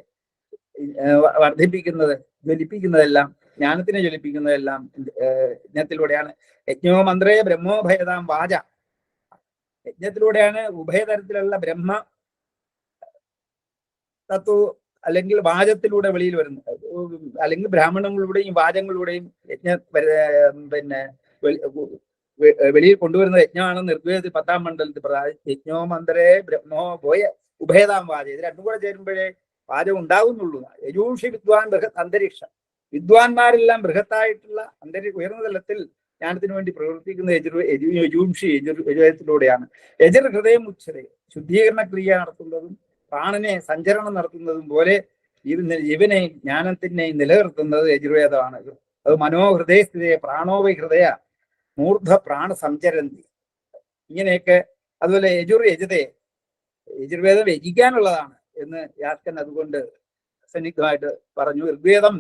വർദ്ധിപ്പിക്കുന്നത്, ജ്വലിപ്പിക്കുന്നതെല്ലാം, ജ്ഞാനത്തിനെ ജ്വലിപ്പിക്കുന്നതെല്ലാം യജ്ഞത്തിലൂടെയാണ്. യജ്ഞോ മന്ത്രേ ബ്രഹ്മോഭയതാം വാച. യജ്ഞത്തിലൂടെയാണ് ഉഭയതരത്തിലുള്ള ബ്രഹ്മ തത്വ അല്ലെങ്കിൽ വാചത്തിലൂടെ വെളിയിൽ വരുന്നത്. അല്ലെങ്കിൽ ബ്രാഹ്മണങ്ങളുടെയും വാചങ്ങളിലൂടെയും പിന്നെ വെളിയിൽ കൊണ്ടുവരുന്ന യജ്ഞമാണ് ഋഗ്വേദത്തിൽ 10-ാം മണ്ഡലത്തിൽ യജ്ഞോ മന്ത്രേ ബ്രഹ്മോ ഭോയ ഉഭയതാം വാച. ഇത് രണ്ടും കൂടെ ചേരുമ്പോഴേ വാചം ഉണ്ടാകുന്നുള്ളൂ. യജൂഷി വിദ്വാൻ ബൃഹത് അന്തരീക്ഷം. വിദ്വാൻമാരെല്ലാം ബൃഹത്തായിട്ടുള്ള ഉയർന്ന തലത്തിൽ ജ്ഞാനത്തിന് വേണ്ടി പ്രവർത്തിക്കുന്ന യജുർവേദത്തിലൂടെയാണ്. യജുർ ഹൃദയം ഉച്ചത. ശുദ്ധീകരണ ക്രിയ നടത്തുന്നതും പ്രാണനെ സഞ്ചരണം നടത്തുന്നതും പോലെ ഇവനെയും ജ്ഞാനത്തിനെയും നിലനിർത്തുന്നത് യജുർവേദമാണ്. അത് മനോഹൃദയസ്ഥിതിയെ പ്രാണോവൈ ഹൃദയ മൂർധ പ്രാണ സഞ്ചരന്തി. ഇങ്ങനെയൊക്കെ. അതുപോലെ യജുർവേദം യജിക്കാനുള്ളതാണ് എന്ന് യാസ്കൻ അതുകൊണ്ട് സന്നിഗ്ധമായിട്ട് പറഞ്ഞു. ഋഗ്വേദം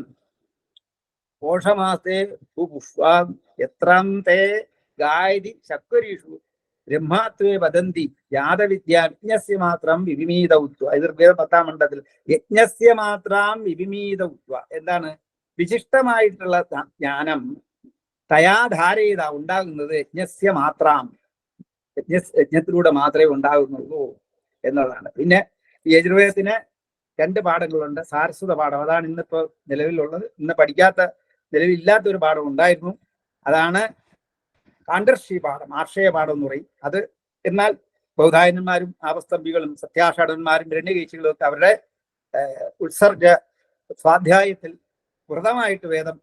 പോഷമാസേ പുഷ്പാം യത്രം തേ ഗായതി ശക്വരീഷു ബ്രഹ്മാത്വേ വദന്തി യാതവിദ്യ യജ്ഞസ്യ മാത്രം വിവിമീതൗത്വ. ഇത് ഋഗ്വേദം 10-ാം മണ്ഡലത്തിൽ യജ്ഞസ്യ മാത്രം വിവിമീതൗത്വ. എന്താണ്? വിശിഷ്ടമായിട്ടുള്ള ജ്ഞാനം തയാധാരയിത ഉണ്ടാകുന്നത് യജ്ഞസ്യ മാത്രം, യജ്ഞത്തിലൂടെ മാത്രമേ ഉണ്ടാകുന്നുള്ളൂ എന്നുള്ളതാണ്. പിന്നെ ഈ യജുർവേദത്തിന് 2 പാഠങ്ങളുണ്ട്. സാരസ്വത പാഠം, അതാണ് ഇന്നിപ്പോ നിലവിലുള്ളത്. ഇന്ന് നിലവിലില്ലാത്ത ഒരു പാഠം ഉണ്ടായിരുന്നു. അതാണ് കാണ്ഡർഷി പാഠം, ആർഷയ പാഠം എന്ന് പറയും. അത് എന്നാൽ ബൗധായനന്മാരും ആപസ്തംഭികളും സത്യാഷാഢന്മാരും ഹിരണ്യകേശികളും ഒക്കെ അവരുടെ ഉത്സർജ സ്വാധ്യായത്തിൽ വ്രതമായിട്ട് വേദം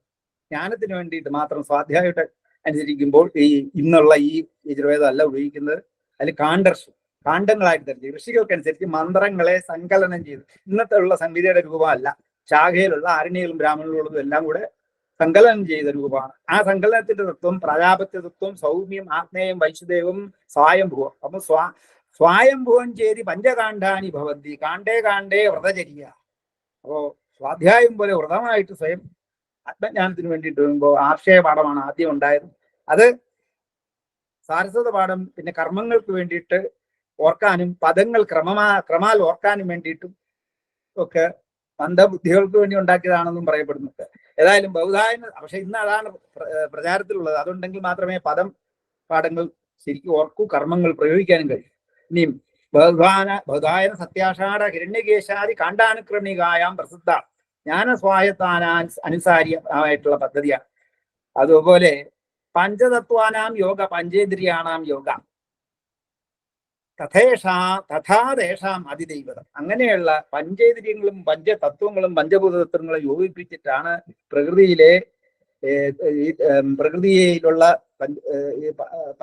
ജ്ഞാനത്തിന് വേണ്ടിയിട്ട് മാത്രം സ്വാധ്യായമായിട്ട് അനുസരിക്കുമ്പോൾ ഇന്നുള്ള ഈ യജുർവേദം അല്ല ഉപയോഗിക്കുന്നത്. അതിൽ കാണ്ഡങ്ങളായിട്ട് തന്നെ ഋഷികൾക്കനുസരിച്ച് മന്ത്രങ്ങളെ സങ്കലനം ചെയ്ത്, ഇന്നത്തെ ഉള്ള സംഹിതയുടെ രൂപമല്ല, ശാഖയിലുള്ള ആരണ്യകളും ബ്രാഹ്മണങ്ങളും എല്ലാം കൂടെ സങ്കലനം ചെയ്ത രൂപമാണ്. ആ സങ്കലനത്തിന്റെ തത്വം പ്രജാപത്യ തത്വം, സൗമ്യം, ആത്മേയം, വൈശുദേവം, സ്വായംഭുവം. അപ്പൊ സ്വായംഭുവം ചെയ്തി പഞ്ചകാണ്ഡാനി ഭവന്തി കാണ്ഡേ കാണ്ഡേ വ്രതചര്യ. അപ്പോ സ്വാധ്യായം പോലെ വ്രതമായിട്ട് സ്വയം ആത്മജ്ഞാനത്തിന് വേണ്ടിയിട്ട് വരുമ്പോൾ ആർഷയ പാഠമാണ് ആദ്യം ഉണ്ടായത്. അത് സാരസ്വത പാഠം പിന്നെ കർമ്മങ്ങൾക്ക് വേണ്ടിയിട്ട് ഓർക്കാനും പദങ്ങൾ ക്രമാൽ ഓർക്കാനും വേണ്ടിയിട്ടും ഒക്കെ മന്ദബുദ്ധികൾക്ക് വേണ്ടി ഉണ്ടാക്കിയതാണെന്നും പറയപ്പെടുന്നുണ്ട്. ഏതായാലും ബൗധായന, പക്ഷെ ഇന്ന് അതാണ് പ്രചാരത്തിലുള്ളത്. അതുണ്ടെങ്കിൽ മാത്രമേ പാഠങ്ങൾ ശരിക്കും ഓർക്കൂ, കർമ്മങ്ങൾ പ്രയോഗിക്കാനും കഴിയും. ഇനിയും ബൗധായന സത്യാഷാഢ ഹിരണ്യകേശാദി കാണ്ഡാനുക്രമികായാം പ്രസിദ്ധ ജ്ഞാനസ്വായത്താനാൻ അനുസാരിയായിട്ടുള്ള പദ്ധതിയാണ്. അതുപോലെ പഞ്ചതത്വാനാം യോഗ പഞ്ചേന്ദ്രിയാണാം യോഗ തഥാദേശാം അതിദൈവതം. അങ്ങനെയുള്ള പഞ്ചേന്ദ്രിയങ്ങളും പഞ്ചതത്വങ്ങളും പഞ്ചഭൂതതത്വങ്ങളും യോജിപ്പിച്ചിട്ടാണ് പ്രകൃതിയിലുള്ള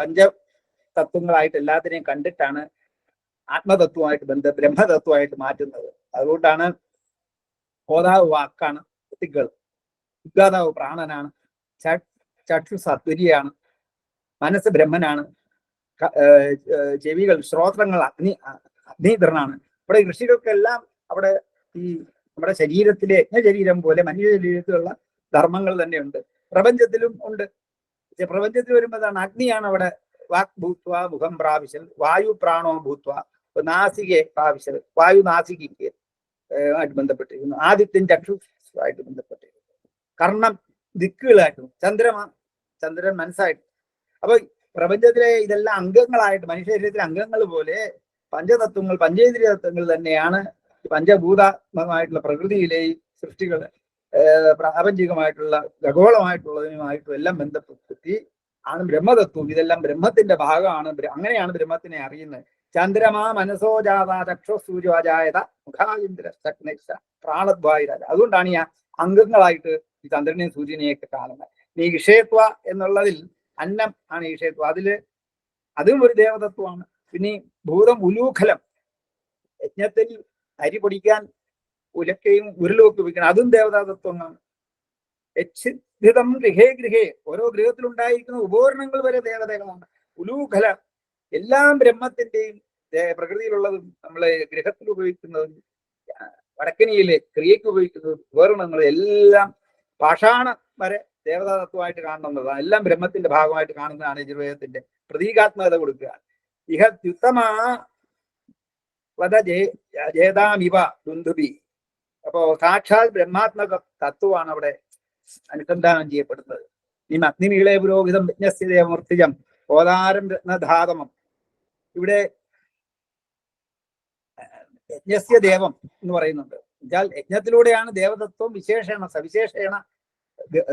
പഞ്ചതത്വങ്ങളായിട്ട് എല്ലാത്തിനെയും കണ്ടിട്ടാണ് ആത്മതത്വമായിട്ട് ബ്രഹ്മതത്വമായിട്ട് മാറ്റുന്നത്. അതുകൊണ്ടാണ് ഹോതാവ് വാക്കാണ്, ഉദ്ഗാതാവ് പ്രാണനാണ്, ചക്ഷു സത്വരിയാണ്, മനസ്സ് ബ്രഹ്മനാണ്, ചെവികൾ ശ്രോത്രങ്ങൾ അഗ്നിധരനാണ്. ഇവിടെ ഋഷികൾക്കെല്ലാം അവിടെ ഈ നമ്മുടെ ശരീരത്തിലെ യജ്ഞശരീരം പോലെ മനുഷ്യ ശരീരത്തിലുള്ള ധർമ്മങ്ങൾ തന്നെയുണ്ട്. പ്രപഞ്ചത്തിലും ഉണ്ട്. പ്രപഞ്ചത്തിൽ വരുമ്പോഴാണ് അഗ്നിയാണ് അവിടെ വാക് ഭൂത്വ മുഖം പ്രാവശ്യൽ, വായു പ്രാണോ ഭൂത്വ നാസികയെ പ്രാവശ്യൽ, വായു നാസികയ്ക്ക് ആയിട്ട് ബന്ധപ്പെട്ടിരിക്കുന്നു, ആദിത്യൻ ചക്ഷുമായിട്ട് ബന്ധപ്പെട്ടിരിക്കുന്നു, കർണം ദിക്കുകളായിട്ടും, ചന്ദ്രൻ മനസ്സായിട്ട്. അപ്പൊ പ്രപഞ്ചത്തിലെ ഇതെല്ലാം അംഗങ്ങളായിട്ട് മനുഷ്യ ശരീരത്തിലെ അംഗങ്ങൾ പോലെ പഞ്ചതത്വങ്ങൾ പഞ്ചേന്ദ്രിയ തത്വങ്ങൾ തന്നെയാണ് പഞ്ചഭൂതാത്മകമായിട്ടുള്ള പ്രകൃതിയിലെ സൃഷ്ടികൾ പ്രാപഞ്ചികമായിട്ടുള്ള ഖഗോളമായിട്ടുള്ളതിനുമായിട്ടും എല്ലാം ബന്ധപ്പെടുത്തി ആണ് ബ്രഹ്മതത്വം. ഇതെല്ലാം ബ്രഹ്മത്തിന്റെ ഭാഗമാണ്. അങ്ങനെയാണ് ബ്രഹ്മത്തിനെ അറിയുന്നത്. ചന്ദ്രമാ മനസോ ജാത ചക്ഷോ സൂര്യോജായത മുഖായിന്ദ്ര ചക്നേശ പ്രാണദ്വായുരാജ. അതുകൊണ്ടാണ് ഈ അംഗങ്ങളായിട്ട് ഈ ചന്ദ്രനെയും സൂര്യനെയൊക്കെ കാണുന്നത്. ഈ ഇഷയത്വ എന്നുള്ളതിൽ അന്നം ആണ് ഈഷയത്വം. അതും ഒരു ദേവതത്വമാണ്. പിന്നെ ഭൂതം ഉലൂഖലം, യജ്ഞത്തിൽ അരി പൊടിക്കാൻ ഉലക്കയും ഉരുളും ഒക്കെ ഉപയോഗിക്കണം, അതും ദേവതാതത്വങ്ങളാണ്. യച്ഛിതം ഗൃഹേ ഓരോ ഗൃഹത്തിലുണ്ടായിരിക്കുന്ന ഉപകരണങ്ങൾ വരെ ദേവതകളാണ്. ഉലൂഖല എല്ലാം ബ്രഹ്മത്തിന്റെയും പ്രകൃതിയിലുള്ളതും നമ്മളെ ഗൃഹത്തിൽ ഉപയോഗിക്കുന്നതും വടക്കനിയിലെ ക്രിയയ്ക്ക് ഉപയോഗിക്കുന്നതും ഉപകരണങ്ങളും എല്ലാം പാഷാണം വരെ ദേവതാതത്വമായിട്ട് കാണണമെന്നുള്ളതാണ്. എല്ലാം ബ്രഹ്മത്തിന്റെ ഭാഗമായിട്ട് കാണുന്നതാണ് യജുർവേദത്തിന്റെ പ്രതീകാത്മകത കൊടുക്കുക. ഇഹ ത്യുത്തമാ വദ ജേതാമിവ ദുന്ദുബി. അപ്പോ സാക്ഷാൽ ബ്രഹ്മാത്മക തത്വമാണ് അവിടെ അനുസന്ധാനം ചെയ്യപ്പെടുന്നത്. ഈ അഗ്നിമീളെ പുരോഹിതം യജ്ഞസ്ഥിതമൂർത്തിജം ഓദാരം രത്നധാതമം. ഇവിടെ യജ്ഞസ്യ ദേവം എന്ന് പറയുന്നുണ്ട്. എന്നാൽ യജ്ഞത്തിലൂടെയാണ് ദേവതത്വം സവിശേഷേണ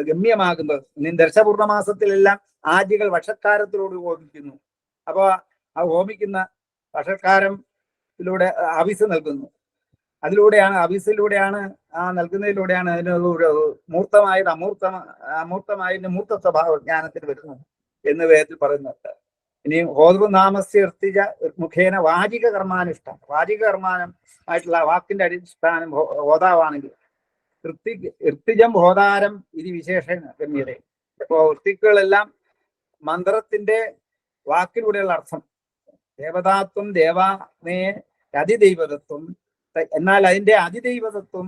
ഗമ്യമാകുന്നത്. ദർശപൂർണമാസത്തിലെല്ലാം ആദ്യകൾ വഷക്കാരത്തിലൂടെ ഹോമിക്കുന്നു. അപ്പൊ ആ ഹോമിക്കുന്ന വഷക്കാരത്തിലൂടെ ഹവിസ് നൽകുന്നു. ഹവിസിലൂടെയാണ് ആ നൽകുന്നതിലൂടെയാണ് അതിന് മൂർത്തമായിട്ട് അമൂർത്തമായിട്ട് മൂർത്ത സ്വഭാവ ജ്ഞാനത്തിന് വരുന്നത് എന്ന് വേദത്തിൽ പറയുന്നുണ്ട്. ഇനി ഹോതൃനാമസ്യ ഇർത്തിജ മുഖേന വാചിക കർമാനുഷ്ഠാനം. വാചിക കർമാനം ആയിട്ടുള്ള വാക്കിന്റെ അടിസ്ഥാനം ഹോതാവാണെങ്കിൽ ഇർത്തിജം ഹോതാരം ഇത് വിശേഷ ഗമ്യത. ഇപ്പോ ഇർത്തിക്കുകളെല്ലാം മന്ത്രത്തിന്റെ വാക്കിലൂടെയുള്ള അർത്ഥം. ദേവതാത്വം ദേവാനേ അതിദൈവതത്വം. എന്നാൽ അതിന്റെ അതിദൈവതത്വം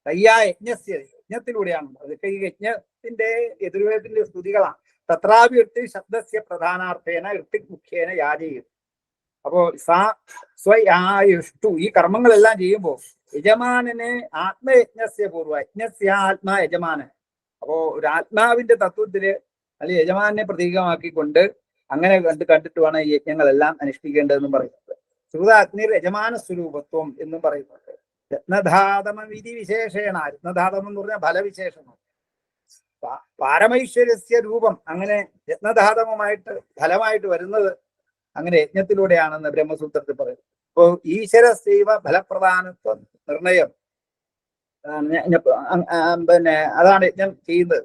യജ്ഞത്തിലൂടെയാണ്. അതൊക്കെ ഈ യജ്ഞത്തിന്റെ യജുർവേദത്തിന്റെ സ്തുതികളാണ്. തത്രാപി ഇർത്തി ശബ്ദസ്യ പ്രധാനാർത്ഥേന ഇർത്തിക് മുഖ്യേന യാചയും. അപ്പോ സ്വയായുഷ്ടു ഈ കർമ്മങ്ങളെല്ലാം ചെയ്യുമ്പോൾ യജമാനനെ ആത്മയജ്ഞസ്യ പൂർവ്വ യജ്ഞസ്യ ആത്മാ യജമാനൻ. അപ്പോ ഒരു ആത്മാവിന്റെ തത്വത്തില് അല്ലെങ്കിൽ യജമാനെ പ്രതീകമാക്കിക്കൊണ്ട് അങ്ങനെ കണ്ടിട്ട് വേണം ഈ യജ്ഞങ്ങളെല്ലാം അനുഷ്ഠിക്കേണ്ടതെന്നും പറയുന്നത്. ശ്രുത അഗ്നിർ യജമാന സ്വരൂപത്വം എന്നും പറയുന്നുണ്ട്. രത്നധാതമ വിധി വിശേഷേണ. രത്നധാതമം എന്ന് പറഞ്ഞാൽ ഫലവിശേഷണം. പാരമൈശ്വര്യസ്യ രൂപം. അങ്ങനെ രത്നധാതമമായിട്ട് ഫലമായിട്ട് വരുന്നത് അങ്ങനെ യജ്ഞത്തിലൂടെയാണെന്ന് ബ്രഹ്മസൂത്രത്തിൽ പറയുന്നു. ഇപ്പോ ഈശ്വരസൈവ ഫലപ്രധാനത്വ നിർണയം പിന്നെ അതാണ് യജ്ഞം ചെയ്യുന്നത്.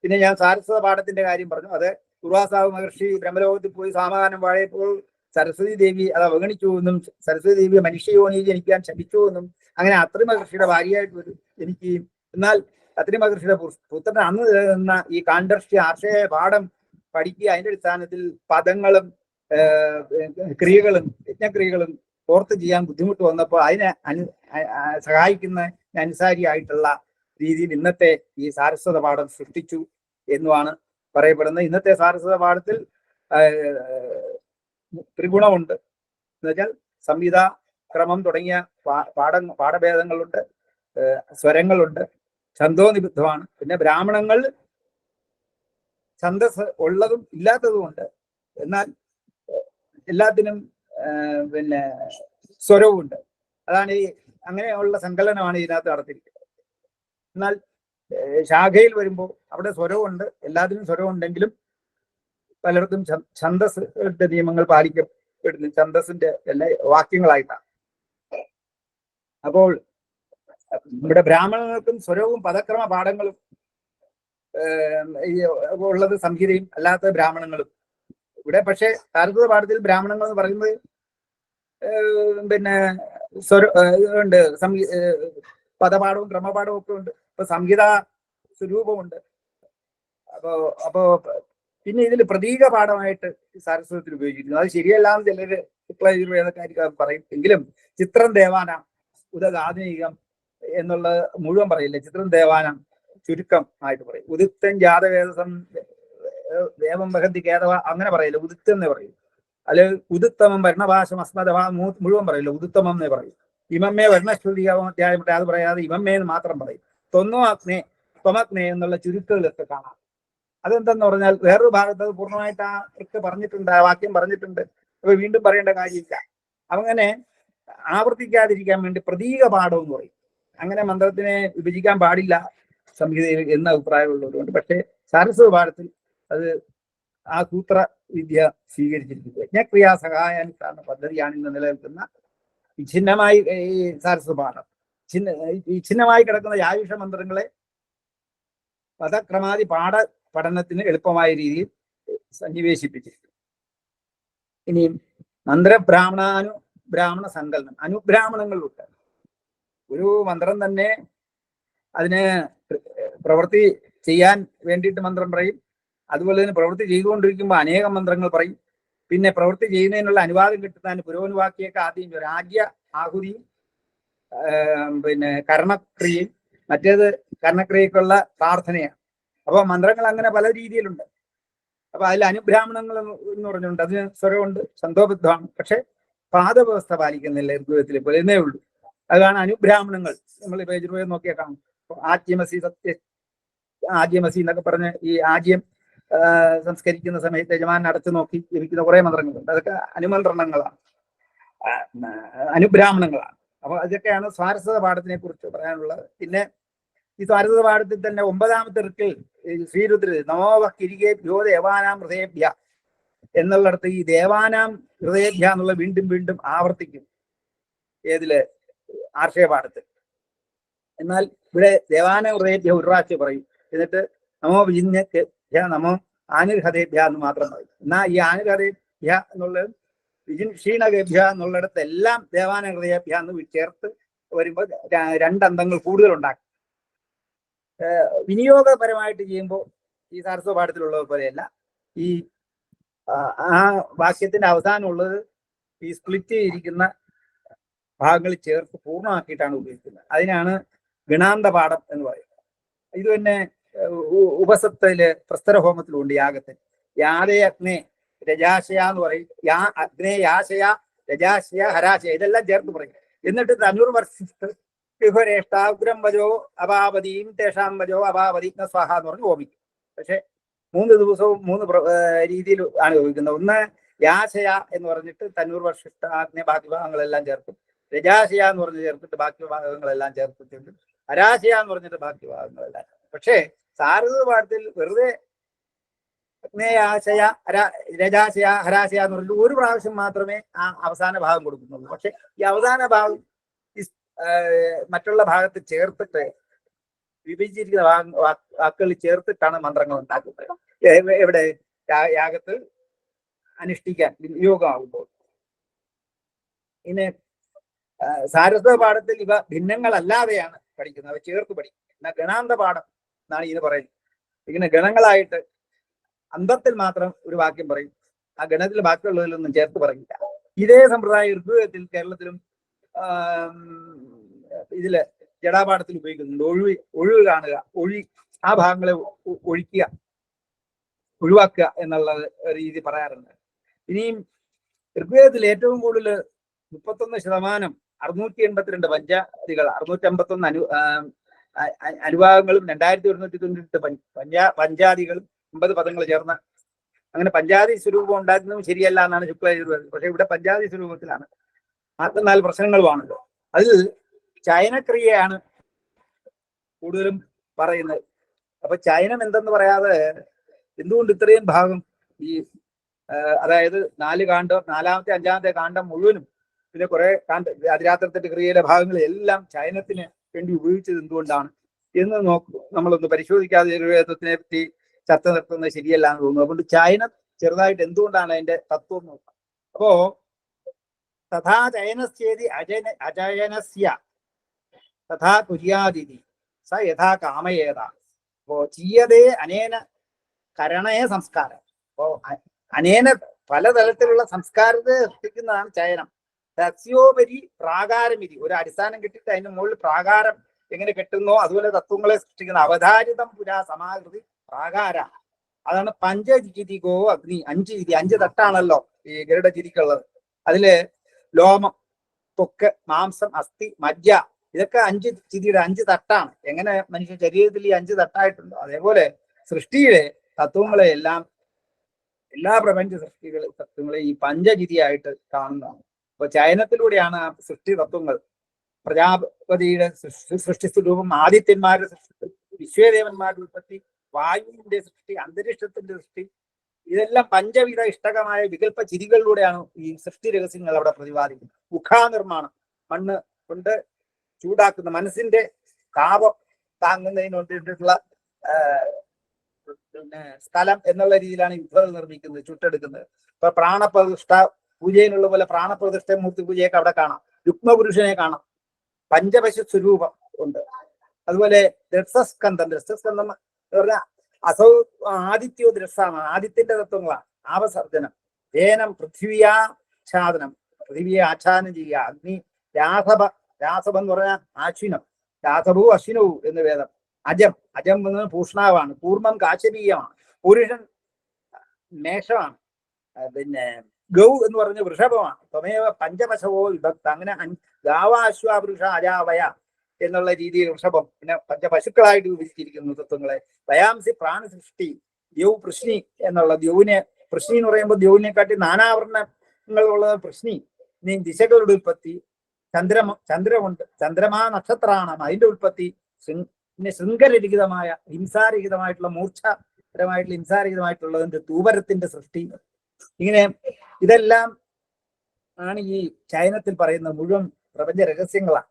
പിന്നെ ഞാൻ സാരസ്വത പാഠത്തിന്റെ കാര്യം പറഞ്ഞു. അത് ദുർവാസാവ് മഹർഷി ബ്രഹ്മലോകത്തിൽ പോയി സാമാനം വാഴയപ്പോൾ സരസ്വതി ദേവി അത് അവഗണിച്ചു എന്നും സരസ്വതി ദേവിയെ മനുഷ്യയോനിയിൽ ജനിക്കാൻ ശപിച്ചു എന്നും അങ്ങനെ അത്രി മഹർഷിയുടെ ഭാര്യയായിട്ട് ജനിക്കുകയും എന്നാൽ അത്രി മഹർഷിയുടെ പുത്രൻ അന്ന് നിന്ന ഈ കാണ്ഡർഷ്യ ആശയ പാഠം പഠിക്കുക, അതിന്റെ അടിസ്ഥാനത്തിൽ പദങ്ങളും ക്രിയകളും യജ്ഞക്രിയകളും ഓർത്ത് ചെയ്യാൻ ബുദ്ധിമുട്ട് വന്നപ്പോൾ അതിനെ സഹായിക്കുന്ന അനുസാരിയായിട്ടുള്ള രീതിയിൽ ഇന്നത്തെ ഈ സാരസ്വത പാഠം സൃഷ്ടിച്ചു എന്നുമാണ് പറയപ്പെടുന്നത്. ഇന്നത്തെ സാരസ്വത പാഠത്തിൽ ത്രിഗുണമുണ്ട് എന്ന് വെച്ചാൽ സംഹിത, ക്രമം തുടങ്ങിയ പാഠഭേദങ്ങളുണ്ട്, സ്വരങ്ങളുണ്ട്, ഛന്ദോനിബദ്ധമാണ്. പിന്നെ ബ്രാഹ്മണങ്ങൾ ഛന്ദസ് ഉള്ളതും ഇല്ലാത്തതുമുണ്ട്. എന്നാൽ എല്ലാത്തിനും പിന്നെ സ്വരവുമുണ്ട്. അതാണ് ഈ അങ്ങനെയുള്ള സങ്കലനമാണ് ഇതിനകത്ത് നടത്തിയിരിക്കുന്നത്. എന്നാൽ ശാഖയിൽ വരുമ്പോൾ അവിടെ സ്വരവുണ്ട്, എല്ലാത്തിനും സ്വരമുണ്ടെങ്കിലും പലർക്കും ഛന്ദസിന്റെ നിയമങ്ങൾ പാലിക്കപ്പെടുന്നു. ഛന്ദസിന്റെ എല്ലാ വാക്യങ്ങളായിട്ടാണ്. അപ്പോൾ ഇവിടെ ബ്രാഹ്മണങ്ങൾക്കും സ്വരവും പദക്രമ പാഠങ്ങളും ഉള്ളത് സംഹിതയും അല്ലാത്ത ബ്രാഹ്മണങ്ങളും. ഇവിടെ പക്ഷേ സാരസ്വത പാഠത്തിൽ ബ്രാഹ്മണങ്ങൾ എന്ന് പറയുന്നത് പിന്നെ ഉണ്ട്, പദപാഠവും ക്രമപാഠവും ഒക്കെ ഉണ്ട്. ഇപ്പൊ സംഹിത സ്വരൂപമുണ്ട്. അപ്പോ പിന്നെ ഇതിൽ പ്രതീക പാഠമായിട്ട് സാരസ്വതത്തിൽ ഉപയോഗിച്ചിരിക്കുന്നു. അത് ശരിയല്ലാന്ന് ചിലര് ശുക്ലയജുർവേദക്കാർ പറയും. എങ്കിലും ചിത്രം ദേവാന ഉദാധുനികം എന്നുള്ള മുഴുവൻ പറയില്ല, ചിത്രം ദേവാനം ചുരുക്കം ആയിട്ട് പറയും. ഉദിത്തൻ ജാതവേദസം ദേവം വഹന്തി കേതവ അങ്ങനെ പറയില്ല, ഉദിത്തം എന്നേ പറയും. അല്ലെ ഉദിത്തമം വർണ്ണഭാഷം അസ്മദഭാ മുഴുവൻ പറയില്ല, ഉദിത്തമം എന്നേ പറയും. ഇമമ്മേ വർണ്ണശ്രുതിയാവും അധ്യായം അത് പറയാതെ ഇമമ്മേ എന്ന് മാത്രം പറയും. തൊന്നോ അഗ്നേ ത്വമഗ്നേ എന്നുള്ള ചുരുക്കുകളൊക്കെ കാണാം. അതെന്തെന്ന് പറഞ്ഞാൽ വേറൊരു ഭാഗത്ത് അത് പൂർണ്ണമായിട്ട് ആ ഒക്കെ പറഞ്ഞിട്ടുണ്ട്, ആ വാക്യം പറഞ്ഞിട്ടുണ്ട്. അപ്പൊ വീണ്ടും പറയേണ്ട കാര്യമില്ല. അങ്ങനെ ആവർത്തിക്കാതിരിക്കാൻ വേണ്ടി പ്രതീക പാഠം എന്ന് പറയും. അങ്ങനെ മന്ത്രത്തിനെ വിഭജിക്കാൻ പാടില്ല സംഹിതയിൽ എന്ന അഭിപ്രായമുള്ളവരുണ്ട്. പക്ഷേ സാരസ്വത പാഠത്തിൽ അത് ആ സൂത്ര വിദ്യ സ്വീകരിച്ചിരിക്കുന്നത്. യജ്ഞക്രിയാ സഹായാനുഷ്ഠാന പദ്ധതിയാണ് ഇന്ന് നിലനിൽക്കുന്ന വിഛിന്നമായി ഈ സാരസ്വത പാഠം. വിഛിന്നമായി കിടക്കുന്ന യായുഷ മന്ത്രങ്ങളെ പദക്രമാതി പഠനത്തിന് എളുപ്പമായ രീതിയിൽ സന്നിവേശിപ്പിച്ചിരിക്കുന്നു. ഇനിയും ബ്രാഹ്മണ സങ്കലനം, അനുബ്രാഹ്മണങ്ങളുണ്ട്. ഒരു മന്ത്രം തന്നെ അതിന് പ്രവൃത്തി ചെയ്യാൻ വേണ്ടിയിട്ട് മന്ത്രം പറയും. അതുപോലെ തന്നെ പ്രവൃത്തി ചെയ്തുകൊണ്ടിരിക്കുമ്പോൾ അനേകം മന്ത്രങ്ങൾ പറയും. പിന്നെ പ്രവൃത്തി ചെയ്യുന്നതിനുള്ള അനുവാദം കിട്ടുന്നതിന് പുരോനുവാക്കിയൊക്കെ ആദ്യം രാജ്യ ആഹുതിയും പിന്നെ കർണക്രിയയും, മറ്റേത് കർണക്രിയക്കുള്ള പ്രാർത്ഥനയാണ്. അപ്പൊ മന്ത്രങ്ങൾ അങ്ങനെ പല രീതിയിലുണ്ട്. അപ്പൊ അതിൽ അനുബ്രാഹ്മണങ്ങൾ എന്ന് പറഞ്ഞുകൊണ്ട് അതിന് സ്വരമുണ്ട്, ഛന്ദോബദ്ധമാണ്, പക്ഷെ പാദവ്യവസ്ഥ പാലിക്കുന്നില്ല ഋഗ്വേദത്തിൽ പോലെ എന്നേ ഉള്ളൂ. അതാണ് അനുബ്രാഹ്മണങ്ങൾ. നമ്മൾ ഇപ്പൊ യജുർവേദം നോക്കിയാൽ കാണും. ആദ്യമസി സത്യ ആദ്യമസി എന്നൊക്കെ പറഞ്ഞ് ഈ ആദ്യം സംസ്കരിക്കുന്ന സമയത്ത് യജമാൻ അടച്ചു നോക്കി ജപിക്കുന്ന കുറെ മന്ത്രങ്ങളുണ്ട്. അതൊക്കെ അനുമന്ത്രണങ്ങളാണ്, അനുബ്രാഹ്മണങ്ങളാണ്. അപ്പൊ അതൊക്കെയാണ് സ്വാരസ്വത പാഠത്തിനെ കുറിച്ച് പറയാനുള്ളത്. പിന്നെ ഈ സ്വാരസ്വത പാഠത്തിൽ തന്നെ 9ാമത്തെ ഋക്കിൽ ശ്രീരുദ്ര നമോവ കിരികേഭ്യോ ദേവാനാം ഹൃദയേഭ്യ എന്നുള്ളിടത്ത് ഈ ദേവാനാം ഹൃദയേഭ്യ എന്നുള്ള വീണ്ടും വീണ്ടും ആവർത്തിക്കും. ഏതില്? ആർഷേയപാഠത്തിൽ. എന്നാൽ ഇവിടെ ദേവാനാം ഹൃദയേഭ്യ ഒരു പ്രാവശ്യം പറയും, എന്നിട്ട് നമോ വിജിന്യഭ്യ നമോ ആനുർഹതേഭ്യ എന്ന് മാത്രം പറയും. എന്നാൽ ഈ ആനുർഹതേഭ്യ എന്നുള്ളത് ക്ഷീണഗേഭ്യ എന്നുള്ളിടത്ത് എല്ലാം ദേവാന ഹൃദയേഭ്യ എന്ന് ചേർത്ത് വരുമ്പോൾ 2 അന്തങ്ങൾ കൂടുതൽ ഉണ്ടാക്കും. വിനിയോഗപരമായിട്ട് ചെയ്യുമ്പോൾ ഈ സാരസ്വത പാഠത്തിലുള്ളത് പോലെയല്ല. ഈ ആ വാക്യത്തിന്റെ അവസാനമുള്ളത് ഈ സ്പ്ലിറ്റ് ചെയ്തിരിക്കുന്ന ഭാഗങ്ങൾ ചേർത്ത് പൂർണ്ണമാക്കിയിട്ടാണ് ഉപയോഗിക്കുന്നത്. അതിനാണ് ഗണാന്ത പാഠം എന്ന് പറയുന്നത്. ഇത് തന്നെ ഉപസത്തില് പ്രസ്തരഹോമത്തിലുണ്ട്. യാഗത്തിൽ യാതേ അഗ്നേ രജാശയ എന്ന് പറയും, അഗ്നേ യാശയ രജാശയ ഹരാശയ ഇതെല്ലാം ചേർത്ത് പറയും. എന്നിട്ട് തനുർവർഷിഷ്ടാഗ്രം വജോ അപാവതിയും തേഷാം വജോ അപാവതി സ്വാഹ എന്ന് പറഞ്ഞ് ഹോമിക്കും. പക്ഷെ 3 ദിവസവും 3 രീതിയിൽ ആണ് ഉപയോഗിക്കുന്നത്. ഒന്ന് യാശയ എന്ന് പറഞ്ഞിട്ട് തനുർവർഷിഷ്ടാഗ്നെ ബാക്കി ഭാഗങ്ങളെല്ലാം ചേർക്കും. രജാശയ എന്ന് പറഞ്ഞ് ചേർത്തിട്ട് ബാക്കി ഭാഗങ്ങളെല്ലാം ചേർത്തിട്ടുണ്ട്. ഹരാശയ എന്ന് പറഞ്ഞിട്ട് ബാക്കി ഭാഗങ്ങളെല്ലാം. പക്ഷേ സാരസ്വത പാഠത്തിൽ വെറുതെ അഗ്നേയാശയ രജാശയ ഹരാശയ എന്ന് പറഞ്ഞിട്ട് ഒരു പ്രാവശ്യം മാത്രമേ ആ അവസാന ഭാഗം കൊടുക്കുന്നുള്ളൂ. പക്ഷെ ഈ അവസാന ഭാഗം മറ്റുള്ള ഭാഗത്ത് ചേർത്തിട്ട് വിഭജിച്ചിരിക്കുന്ന വാക്കുകൾ ചേർത്തിട്ടാണ് മന്ത്രങ്ങൾ ഉണ്ടാക്കുന്നത്. എവിടെ? യാഗത്തിൽ അനുഷ്ഠിക്കാൻ യോഗമാകുമ്പോൾ. ഇനി സാരസ്വത പാഠത്തിൽ ഇവ ഭിന്നങ്ങളല്ലാതെയാണ് പഠിക്കുന്നത്, അവ ചേർത്ത് പഠിക്കും. എന്നാൽ ഗണാന്ത പാഠം എന്നാണ് ഇത് പറയുന്നത്. ഇങ്ങനെ ഗണങ്ങളായിട്ട് അന്തത്തിൽ മാത്രം ഒരു വാക്യം പറയും, ആ ഗണത്തിൽ ബാക്കിയുള്ളതിലൊന്നും ചേർത്ത് പറയില്ല. ഇതേ സമ്പ്രദായം ഋഗ്വേദത്തിൽ കേരളത്തിലും ഇതില് ജടാപാഠത്തിൽ ഉപയോഗിക്കുന്നുണ്ട്. ഒഴിവ് കാണുക, ആ ഭാഗങ്ങളെ ഒഴിവാക്കുക എന്നുള്ള രീതി പറയാറുണ്ട്. ഇനിയും ഋഗ്വേദത്തിൽ ഏറ്റവും കൂടുതൽ 31% 682 പഞ്ചാദികൾ, 651 അനുഭാഗങ്ങളും 2198 പഞ്ചാദികളും 50 പദങ്ങൾ ചേർന്ന അങ്ങനെ പഞ്ചാതി സ്വരൂപം ഉണ്ടാക്കുന്നതും ശരിയല്ല എന്നാണ് ശുക്ലയജുർവേദം. പക്ഷെ ഇവിടെ പഞ്ചാതി സ്വരൂപത്തിലാണ്. 4 പ്രശ്നങ്ങളുമാണല്ലോ. അതിൽ ചയനക്രിയയാണ് കൂടുതലും പറയുന്നത്. അപ്പൊ ചയനം എന്തെന്ന് പറയാതെ എന്തുകൊണ്ട് ഇത്രയും ഭാഗം ഈ അതായത് 4 കാണ്ഡം, 4ാമത്തെ 5ാമത്തെ കാണ്ഡം മുഴുവനും പിന്നെ കുറെ അതിരാത്രത്തിന്റെ ക്രിയയുടെ ഭാഗങ്ങൾ എല്ലാം ചയനത്തിന് വേണ്ടി ഉപയോഗിച്ചത് എന്തുകൊണ്ടാണ് എന്ന് നമ്മളൊന്ന് പരിശോധിക്കാതെ യജുർവേദത്തിനെ പറ്റി ചർച്ച നടത്തുന്നത് ശരിയല്ല എന്ന് തോന്നുന്നു. അതുകൊണ്ട് ചയനം ചെറുതായിട്ട് എന്തുകൊണ്ടാണ് അതിന്റെ തത്വം നോക്കാം. അപ്പോ തഥാ ചയനസ്യേതി അജയനസ്യ തഥാ കുര്യാദിതി സ യഥാ കാമയേത. അപ്പോ ചീയതേ അനേന കരണേ സംസ്കാരം. അപ്പോ അനേന പലതരത്തിലുള്ള സംസ്കാരത്തെ സൃഷ്ടിക്കുന്നതാണ് ചയനം. സസ്യോപരി പ്രാകാരമിതി, ഒരു അടിസ്ഥാനം കെട്ടിട്ട് അതിന്റെ മുകളിൽ പ്രാകാരം എങ്ങനെ കെട്ടുന്നോ അതുപോലെ തത്വങ്ങളെ സൃഷ്ടിക്കുന്ന അവതാരിതം പുരാ സമാകൃതി പ്രാകാര. അതാണ് പഞ്ചജിതികോ അഗ്നി. 5 ജിതി, 5 തട്ടാണല്ലോ ഈ ഗരുഡജിതിക്കുള്ളത്. അതില് ലോമം, ത്വക്ക്, മാംസം, അസ്ഥി, മജ്ജ ഇതൊക്കെ 5 ജിതിയുടെ 5 തട്ടാണ്. എങ്ങനെ മനുഷ്യ ശരീരത്തിൽ ഈ 5 തട്ടായിട്ടുണ്ടോ അതേപോലെ സൃഷ്ടിയിലെ തത്വങ്ങളെ എല്ലാം, എല്ലാ പ്രപഞ്ച തത്വങ്ങളെ ഈ പഞ്ചജിതിയായിട്ട് കാണുന്നതാണ്. അപ്പൊ ചയനത്തിലൂടെയാണ് ആ സൃഷ്ടി തത്വങ്ങൾ, പ്രജാപതിയുടെ സൃഷ്ടി സ്വരൂപം, ആദിത്യന്മാരുടെ സൃഷ്ടി, വിശ്വദേവന്മാരുടെ ഉൽപ്പത്തി, വായുവിന്റെ സൃഷ്ടി, അന്തരീക്ഷത്തിന്റെ സൃഷ്ടി, ഇതെല്ലാം പഞ്ചവിധ ഇഷ്ടകമായ വികല്പ ചിരികളിലൂടെയാണ് ഈ സൃഷ്ടി രഹസ്യങ്ങൾ അവിടെ പ്രതിപാദിക്കുന്നത്. മുഖാനിർമ്മാണം, മണ്ണ് കൊണ്ട് ചൂടാക്കുന്ന, മനസ്സിന്റെ താപം താങ്ങുന്നതിന് വേണ്ടിയിട്ടുള്ള പിന്നെ സ്ഥലം എന്നുള്ള രീതിയിലാണ് യുദ്ധങ്ങൾ നിർമ്മിക്കുന്നത്, ചുട്ടെടുക്കുന്നത്. ഇപ്പൊ പ്രാണപ്രതിഷ്ഠ പൂജയിലുള്ള പോലെ പ്രാണപ്രതിഷ്ഠ മൂർത്തി പൂജയൊക്കെ അവിടെ കാണാം. രുക്മപുരുഷനെ കാണാം. പഞ്ചപശു സ്വരൂപം ഉണ്ട്. അതുപോലെ ദൃസസ്കന്ധം എന്ന് പറഞ്ഞാൽ ആദിത്യോ ദൃസാണ്, ആദിത്യന്റെ തത്വങ്ങളാണ്. ആവസർജനം, ധേനം, പൃഥ്വിയാച്ഛാദനം, പൃഥ്വിയെ ആച്ഛാദനം ചെയ്യുക. അഗ്നി, രാസഭം എന്ന് പറഞ്ഞാൽ ആശ്വിനം, രാസഭൂ അശ്വിനവും എന്ന് വേദം. അജം എന്നത് പൂഷ്ണാവാണ്. കൂർമ്മം കാശരീയമാണ്. പുരുഷൻ മേഷമാണ്. പിന്നെ ഗൗ എന്ന് പറഞ്ഞ വൃഷഭമാണ്. ത്വമേവ പഞ്ചപശവോ വിഭക്ത. അങ്ങനെ ഗാവാശ്വവൃഷ അജാവയ എന്നുള്ള രീതിയിൽ വൃഷഭം, പിന്നെ പഞ്ചപശുക്കളായിട്ട് വിഭജിച്ചിരിക്കുന്നു തത്വങ്ങളെ. വയാംസി പ്രാണസൃഷ്ടി ദ്യൗ പൃശ്നി എന്നുള്ള ദ്യൗവിനെ, പൃശ്നി എന്ന് പറയുമ്പോൾ ദ്യൗവിനെക്കാട്ടി നാനാവർണ്ണങ്ങളുള്ളത് പൃശ്നി. ഇനി ദിശകളുടെ ഉൽപ്പത്തി ചന്ദ്രമുണ്ട്, ചന്ദ്രമാ നക്ഷത്രമാണ് അതിന്റെ ഉൽപ്പത്തി. പിന്നെ ശൃംഖലരഹിതമായ ഹിംസാരഹിതമായിട്ടുള്ള മൂർച്ഛപരമായിട്ടുള്ള ഹിംസാരഹിതമായിട്ടുള്ളതിന്റെ തൂപരത്തിന്റെ സൃഷ്ടി. ഇങ്ങനെ ഇതെല്ലാം ആണ് ഈ ചയനത്തിൽ പറയുന്ന മുഴുവൻ പ്രപഞ്ച രഹസ്യങ്ങളാണ്.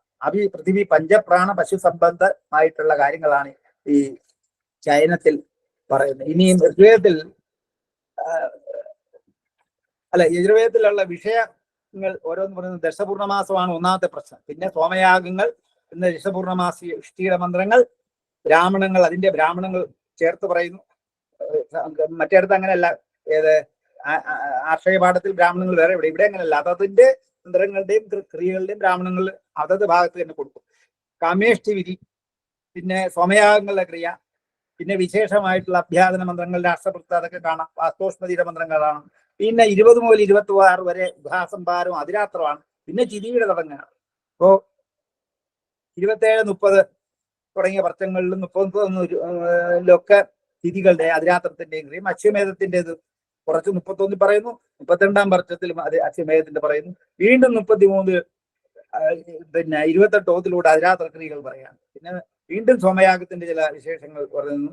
പൃഥിവി പഞ്ചപ്രാണ പശു സംബന്ധമായിട്ടുള്ള കാര്യങ്ങളാണ് ഈ ചയനത്തിൽ പറയുന്നത്. ഇനിയും ഋഗ്വേദത്തിൽ യജുർവേദത്തിലുള്ള വിഷയങ്ങൾ ഓരോന്ന് പറയുന്നത് ദശപൂർണമാസമാണ് ഒന്നാമത്തെ പ്രശ്നം. പിന്നെ സോമയാഗങ്ങൾ, പിന്നെ ദശപൂർണമാസി ഇഷ്ടിയുടെ മന്ത്രങ്ങൾ, ബ്രാഹ്മണങ്ങൾ, അതിന്റെ ബ്രാഹ്മണങ്ങൾ ചേർത്ത് പറയുന്നു. മറ്റേടത്ത് അങ്ങനെയല്ല. ആശ്രയപാഠത്തിൽ ബ്രാഹ്മണങ്ങൾ വേറെ, ഇവിടെ അങ്ങനെയല്ല. അതതിന്റെ മന്ത്രങ്ങളുടെയും ക്രിയകളുടെയും ബ്രാഹ്മണങ്ങൾ അതത് ഭാഗത്ത് തന്നെ കൊടുക്കും. കാമേഷ്ടി വിധി, പിന്നെ സോമയാഗങ്ങളുടെ ക്രിയ, പിന്നെ വിശേഷമായിട്ടുള്ള അഭ്യാദന മന്ത്രങ്ങൾ, രാഷ്ട്രവൃത്ത, അതൊക്കെ കാണാം. വാസ്തോഷ്മതിയുടെ മന്ത്രങ്ങൾ കാണാം. പിന്നെ 20 മുതൽ 26 വരെ ഗുഹാസംഭാരവും അതിരാത്രമാണ്. പിന്നെ ചിതിയുടെ തുടങ്ങാണ്. അപ്പോ 27, 30 തുടങ്ങിയ വർഷങ്ങളിലും 30 തിഥികളുടെ അതിരാത്രത്തിന്റെയും ക്രിയം. അശ്വമേധത്തിൻ്റെത് കുറച്ച് 31 പറയുന്നു, 32-ാം വർഷത്തിലും അത് അശ്വമേധത്തിന്റെ പറയുന്നു. വീണ്ടും 33 പിന്നെ 28 ഓത്തിലൂടെ അതിരാത്ര ക്രിയകൾ പറയാണ്. പിന്നെ വീണ്ടും സോമയാഗത്തിന്റെ ചില വിശേഷങ്ങൾ പറയുന്നു.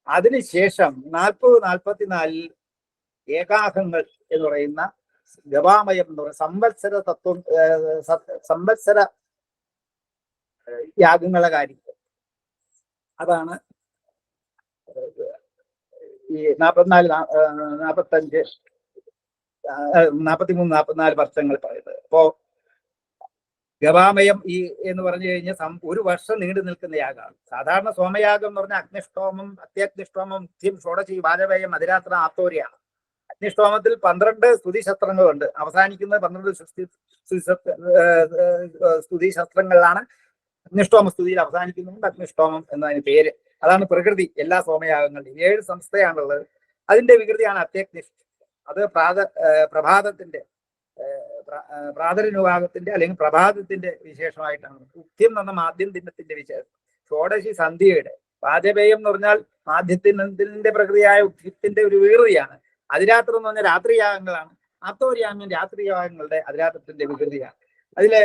അതിനുശേഷം 40-44 ഏകാഹങ്ങൾ എന്ന് പറയുന്ന ഗവാമയം എന്ന് പറയുന്ന സംവത്സര തത്വം, സംവത്സര യാഗങ്ങളെ കാര്യം. അതാണ് ഈ 44, 45, 43, 44 വർഷങ്ങൾ പറയുന്നത്. അപ്പോ ഗവാമയം എന്ന് പറഞ്ഞു കഴിഞ്ഞാൽ ഒരു വർഷം നീണ്ടു നിൽക്കുന്ന യാഗമാണ്. സാധാരണ സോമയാഗം എന്ന് പറഞ്ഞാൽ അഗ്നിഷ്ടോമം, അത്യഗ്നിഷ്ടോമം, മുഖ്യം, ഷോഡശി, വാജപേയം, അതിരാത്ര, ആത്തോര്യാണ്. അഗ്നിഷ്ടോമത്തിൽ 12 സ്തുതിശസ്ത്രങ്ങളുണ്ട്. അവസാനിക്കുന്നത് 12 സ്തുതിശസ്ത്രങ്ങളിലാണ്. അഗ്നിഷ്ടോമ സ്തുതിയിൽ അവസാനിക്കുന്നുണ്ട് അഗ്നിഷ്ടോമം എന്നതിന് പേര്. അതാണ് പ്രകൃതി എല്ലാ സോമയാഗങ്ങളുടെയും. 7 സംസ്ഥയാണുള്ളത്. അതിന്റെ വികൃതിയാണ് അത്യഗ്നിഷ്ഠ. അത് പ്രഭാതത്തിന്റെ പ്രാതരനുഭാഗത്തിന്റെ അല്ലെങ്കിൽ പ്രഭാതത്തിന്റെ വിശേഷമായിട്ടാണ്. ഉക്ത്യം എന്ന് പറഞ്ഞ മാധ്യം ദിനത്തിന്റെ വിശേഷം. ഷോഡശി സന്ധ്യയുടെ. വാജപേയം എന്ന് പറഞ്ഞാൽ മാധ്യത്തിന്റെ പ്രകൃതിയായ ഉക്ത്യത്തിന്റെ ഒരു വികൃതിയാണ്. അതിരാത്രം എന്ന് പറഞ്ഞാൽ രാത്രിയാഗങ്ങളാണ്. ആത്തോര്യാഗം രാത്രിയാഗങ്ങളുടെ അതിരാത്രത്തിന്റെ വികൃതിയാണ്. അതിലെ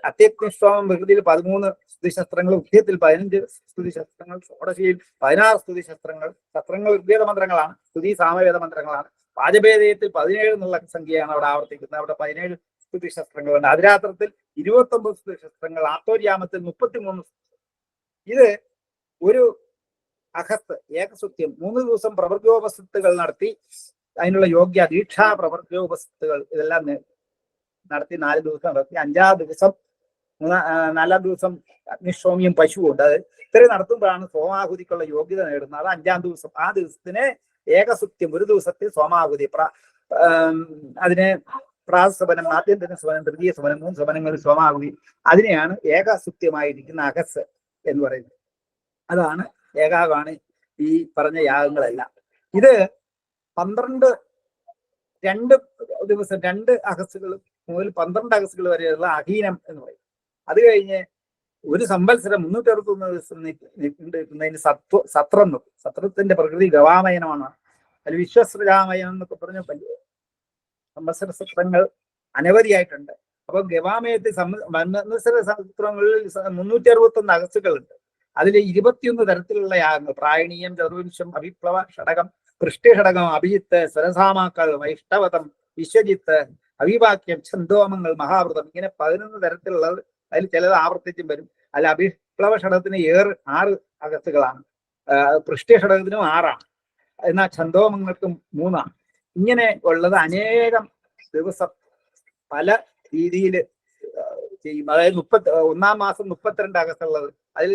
അത്യഗ്നിഷ്ടോമം വികൃതിയിൽ 13 സ്തുതിശസ്ത്രങ്ങൾ, ഉക്ത്യത്തിൽ 15 സ്തുതിശസ്ത്രങ്ങൾ, ഷോഡശിയിൽ 16 സ്തുതിശസ്ത്രങ്ങൾ. ശസ്ത്രങ്ങൾ ഋഗ്വേദ മന്ത്രങ്ങളാണ്, സ്തുതി സാമവേദ മന്ത്രങ്ങളാണ്. വാജപേയത്തിൽ 17 എന്നുള്ള സംഖ്യയാണ് അവിടെ ആവർത്തിക്കുന്നത്. അവിടെ 17 സ്തുതിശസ്ത്രങ്ങളുണ്ട്. അതിരാത്രത്തിൽ 29 സ്തുതിശസ്ത്രങ്ങൾ, ആത്തോര്യാമത്തിൽ 33. ഇത് ഒരു അഹസ്ത് ഏകസുത്യം 3 ദിവസം പ്രവർഗ്യോപസ്ഥിത്തുകൾ നടത്തി അതിനുള്ള യോഗ്യ ദീക്ഷാ പ്രവർഗ്യോപസ്ഥിത്തുകൾ ഇതെല്ലാം നടത്തി 4 ദിവസം നടത്തി. 5-ാം ദിവസം 4-ാം ദിവസം അഗ്നിഷ്ടോമിയും പശുവുണ്ട്. അത് ഇത്രയും നടത്തുമ്പോഴാണ് സോമാഹുതിക്കുള്ള യോഗ്യത നേടുന്നത്. അത് 5-ാം ദിവസം. ആ ദിവസത്തിന് ഏകസുത്യം, ഒരു ദിവസത്തിൽ സോമാഹുതി. അതിന് പ്രാസവനം, ആദ്യന്തന സ്വനം, തൃതീയ സ്വനം, 3 സ്വനങ്ങളിൽ സോമാഹുതി. അതിനെയാണ് ഏകസുത്യമായിരിക്കുന്ന അഹസ് എന്ന് പറയുന്നത്. അതാണ് ഏകാഗമാണ് ഈ പറഞ്ഞ യാഗങ്ങളെല്ലാം. ഇത് 2 ദിവസം 2 അഹസ്സുകൾ മുതൽ 12 അഹസ്സുകൾ വരെയുള്ള അഹീനം എന്ന് പറയും. അത് കഴിഞ്ഞ് ഒരു സംവത്സരം 361 ദിവസം നിൽക്കുന്നതിന് സത്രം നോക്കും. സത്രത്തിന്റെ പ്രകൃതി ഗവാമയനമാണ്. അതിൽ വിശ്വസ്രജാമയം എന്നൊക്കെ പറഞ്ഞ സംവത്സര സത്രങ്ങൾ അനവധിയായിട്ടുണ്ട്. അപ്പൊ ഗവാമയത്തിൽ സംവത്സര സത്രങ്ങളിൽ 361 അഹസ്സുകളുണ്ട്. അതിൽ 21 തരത്തിലുള്ള യാഗങ്ങൾ. പ്രായണീയം, ചതുർവിംശം, അഭിപ്ലവ ഷടകം, പൃഷ്ടിഷടകം, അഭിജിത്ത്, സ്വരസാമാക്കൾ, വൈഷ്ണവതം, വിശ്വജിത്ത്, അവിവാക്യം, ഛന്തോമങ്ങൾ, മഹാവൃതം, ഇങ്ങനെ 11 തരത്തിലുള്ളത്. അതിൽ ചിലത് ആവർത്തിച്ചും വരും. അതിൽ അഭിപ്ലവ ഷടകത്തിന് 6 അഗസ്തുകളാണ്. പൃഷ്ടിയ ഷടകത്തിനും 6ആണ്. എന്നാൽ ഛന്തോമങ്ങൾക്കും 3ആണ്. ഇങ്ങനെ ഉള്ളത് അനേകം ദിവസം പല രീതിയിൽ ചെയ്യും. അതായത് 1-ാം മാസം 32 അഗസ്തുള്ളത്. അതിൽ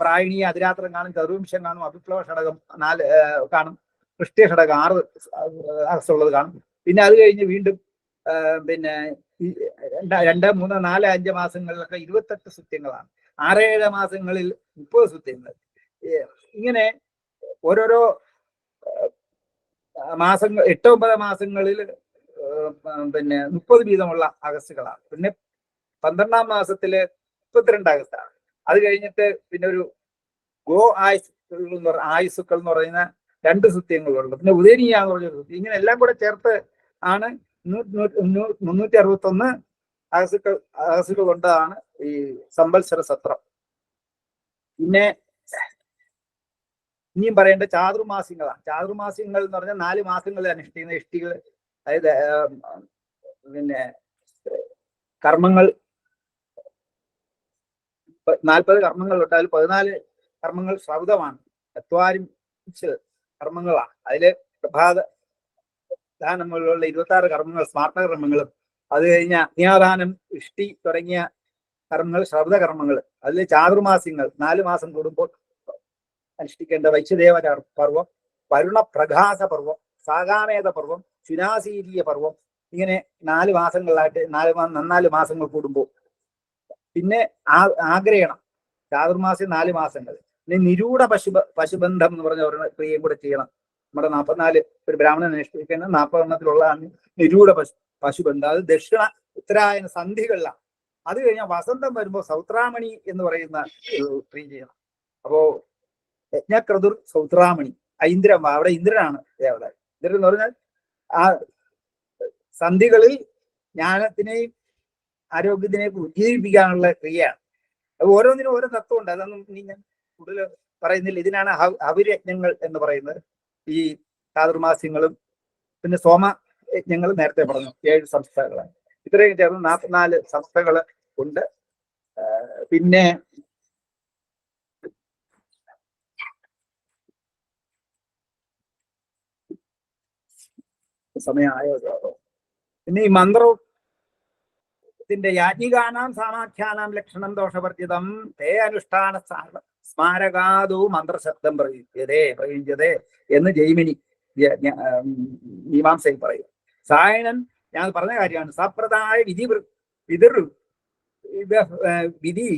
പ്രായണീയ അതിരാത്രം കാണും, ചതുർവിംശം കാണും, അഭിപ്ലവ ഷടകം 4 കാണും, പൃഷ്ടിയ ഷടകം 6 അഗസ്തുള്ളത് കാണും. പിന്നെ അത് കഴിഞ്ഞ് വീണ്ടും പിന്നെ 2, 3, 4, 5 മാസങ്ങളിലൊക്കെ 28 സുത്യങ്ങളാണ്. 6-7 മാസങ്ങളിൽ 30 സൂത്യങ്ങൾ. ഇങ്ങനെ ഓരോരോ മാസങ്ങൾ 8-9 മാസങ്ങളിൽ പിന്നെ 30 വീതമുള്ള അഗസ്റ്റുകളാണ്. പിന്നെ 12-ാം മാസത്തില് 32 അഗസ്റ്റാണ്. അത് കഴിഞ്ഞിട്ട് പിന്നെ ഒരു ഗോ ആയുസുക്കൾ എന്ന് പറയുന്ന 2 സൂത്യങ്ങളുണ്ട്. പിന്നെ ഉദയനീയാന്ന് പറഞ്ഞ സൂത്യം. ഇങ്ങനെ എല്ലാം കൂടെ ചേർത്ത് ആണ് 361 അഗസ്റ്റുകൾ കൊണ്ടാണ് ഈ സംവത്സര സത്രം. പിന്നെ ഇനിയും പറയേണ്ട ചാതുർമാസ്യങ്ങളാണ്. ചാതുർമാസ്യങ്ങൾ എന്ന് പറഞ്ഞാൽ 4 മാസങ്ങളിൽ അനുഷ്ഠിക്കുന്ന ഇഷ്ടികൾ, അതായത് പിന്നെ കർമ്മങ്ങൾ 40 കർമ്മങ്ങളുണ്ട്. അതിൽ 14 കർമ്മങ്ങൾ ശ്രൗതമാണ്. 4 കർമ്മങ്ങളാണ്. അതില് പ്രഭാത ദാനങ്ങളുള്ള 26 കർമ്മങ്ങൾ സ്മാർട്ട കർമ്മങ്ങളും, അത് കഴിഞ്ഞ അഗ്നിയാദാനം, ഇഷ്ടി തുടങ്ങിയ കർമ്മങ്ങൾ ശ്രൗത കർമ്മങ്ങൾ. അതിൽ ചാതുർമാസ്യങ്ങൾ 4 മാസം കൂടുമ്പോൾ അനുഷ്ഠിക്കേണ്ട വൈശ്യദേവ പർവം, വരുണപ്രകാശ പർവം, സാകാമേത പർവം, ശുനാസീരീയ പർവം, ഇങ്ങനെ 4 മാസങ്ങളിലായിട്ട് 4 മാസങ്ങൾ കൂടുമ്പോൾ. പിന്നെ ആഗ്രഹണം ചാതുർമാസ്യം 4 മാസങ്ങൾ. പിന്നെ നിരൂഢ പശുബന്ധം എന്ന് പറഞ്ഞ ഒരു ക്രിയയും കൂടെ ചെയ്യണം. നമ്മുടെ 44 ഒരു ബ്രാഹ്മണൻ അനുഷ്ഠിക്കുന്ന 40 എണ്ണത്തിലുള്ളതാണ് നിരൂഢ പശുബന്ധം. അത് ദക്ഷിണ ഉത്തരായന സന്ധികളിലാണ്. അത് കഴിഞ്ഞാൽ വസന്തം വരുമ്പോൾ സൗത്രാമണി എന്ന് പറയുന്ന ക്രിയ ചെയ്യണം. അപ്പോ യജ്ഞക്രതുർ സൗത്രാമണി, ഇന്ദ്രൻ, അവിടെ ഇന്ദ്രനാണ് ദേവത. ഇന്ദ്രൻ എന്ന് പറഞ്ഞാൽ ആ സന്ധികളിൽ ജ്ഞാനത്തിനെയും ആരോഗ്യത്തിനെയും ഉജ്ജീവിപ്പിക്കാനുള്ള ക്രിയയാണ്. അത് ഓരോന്നിനും ഓരോ തത്വമുണ്ട്. അതൊന്നും ഇനി ഞാൻ കൂടുതൽ പറയുന്നില്ല. ഇതിനാണ് ഹവിരയജ്ഞങ്ങൾ എന്ന് പറയുന്നത്. ഈ ചാതുർമാസ്യങ്ങളും പിന്നെ സോമ യജ്ഞങ്ങൾ നേരത്തെ പറഞ്ഞു 7 സംസ്ഥകളാണ്. ഇത്രയും ചേർന്ന് 44 സംസ്ഥകൾ ഉണ്ട്. പിന്നെ സമയമായോ? പിന്നെ ഈ മന്ത്രത്തിന്റെ യാജ്ഞികാനാം സാമാഖ്യാനാം ലക്ഷണം ദോഷവർജിതം തേ അനുഷ്ഠാന സ്മാരകാദോ മന്ത്രശബ്ദം പ്രയുജ്യതേ എന്ന് ജൈമിനി മീമാംസയിൽ പറയും. സായണൻ ഞാൻ പറഞ്ഞ കാര്യമാണ്. സപ്രദായ വിധി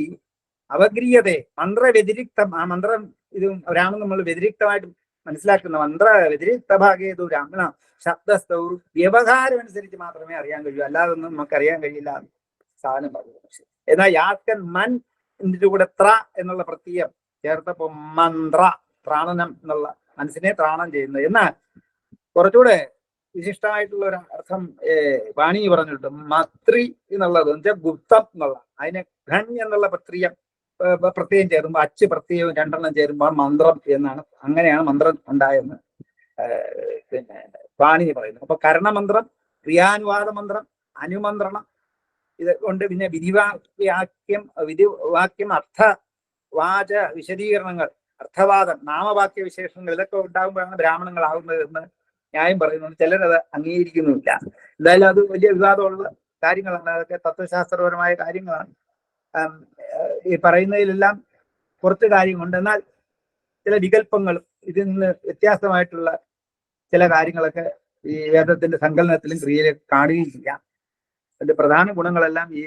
അവഗ്രീയതേ മന്ത്രവ്യതിരിക്തം. ആ മന്ത്രം ഇത് രാമൻ നമ്മൾ വ്യതിരിക്തമായിട്ട് മനസ്സിലാക്കുന്ന മന്ത്ര വ്യതിരിക്ത ഭാഗേതു രാമന ശബ്ദസ്ഥൗ വ്യവഹാരം അനുസരിച്ച് മാത്രമേ അറിയാൻ കഴിയൂ. അല്ലാതെ ഒന്നും നമുക്ക് അറിയാൻ കഴിയില്ല സാധനം പറഞ്ഞു. എന്നാൽ യാക്കൻ മൻ എന്നിട്ട് കൂടെ ത്ര എന്നുള്ള പ്രത്യയം ചേർത്തപ്പോ മന്ത്ര ത്രാണനം എന്നുള്ള മനസ്സിനെ ത്രാണം ചെയ്യുന്നത്. എന്നാൽ കുറച്ചുകൂടെ വിശിഷ്ടമായിട്ടുള്ള ഒരു അർത്ഥം വാണി പറഞ്ഞിട്ടുണ്ട്. മത്രി എന്നുള്ളത് വെച്ചാൽ ഗുപ്തം എന്നുള്ള, അതിനെ ഘൺ എന്നുള്ള പ്രത്യയം ചേരുമ്പോൾ അച്ച് പ്രത്യയവും 2 എണ്ണം ചേരുമ്പോൾ മന്ത്രം എന്നാണ്. അങ്ങനെയാണ് മന്ത്രം ഉണ്ടായെന്ന് പിന്നെ വാണി പറയുന്നത്. അപ്പൊ കരണമന്ത്രം, ക്രിയാനുവാദ മന്ത്രം, അനുമന്ത്രണം ഇത് കൊണ്ട് പിന്നെ വിധിവാക്യം അർത്ഥവാച വിശദീകരണങ്ങൾ, അർത്ഥവാദം, നാമവാക്യ വിശേഷങ്ങൾ ഇതൊക്കെ ഉണ്ടാകുമ്പോഴാണ് ബ്രാഹ്മണങ്ങളാകുന്നത് എന്ന് ന്യായം പറയുന്നത്. ചിലരത് അംഗീകരിക്കുന്നുമില്ല. എന്തായാലും അത് വലിയ വിവാദമുള്ള കാര്യങ്ങളാണ്. അതൊക്കെ തത്വശാസ്ത്രപരമായ കാര്യങ്ങളാണ്. ഈ പറയുന്നതിലെല്ലാം കുറച്ച് കാര്യങ്ങളുണ്ട്. എന്നാൽ ചില വികല്പങ്ങളും ഇതിൽ നിന്ന് വ്യത്യാസമായിട്ടുള്ള ചില കാര്യങ്ങളൊക്കെ ഈ വേദത്തിന്റെ സങ്കലനത്തിലും ക്രിയയിലും കാണുകയും ചെയ്യാം. അതിന്റെ പ്രധാന ഗുണങ്ങളെല്ലാം ഈ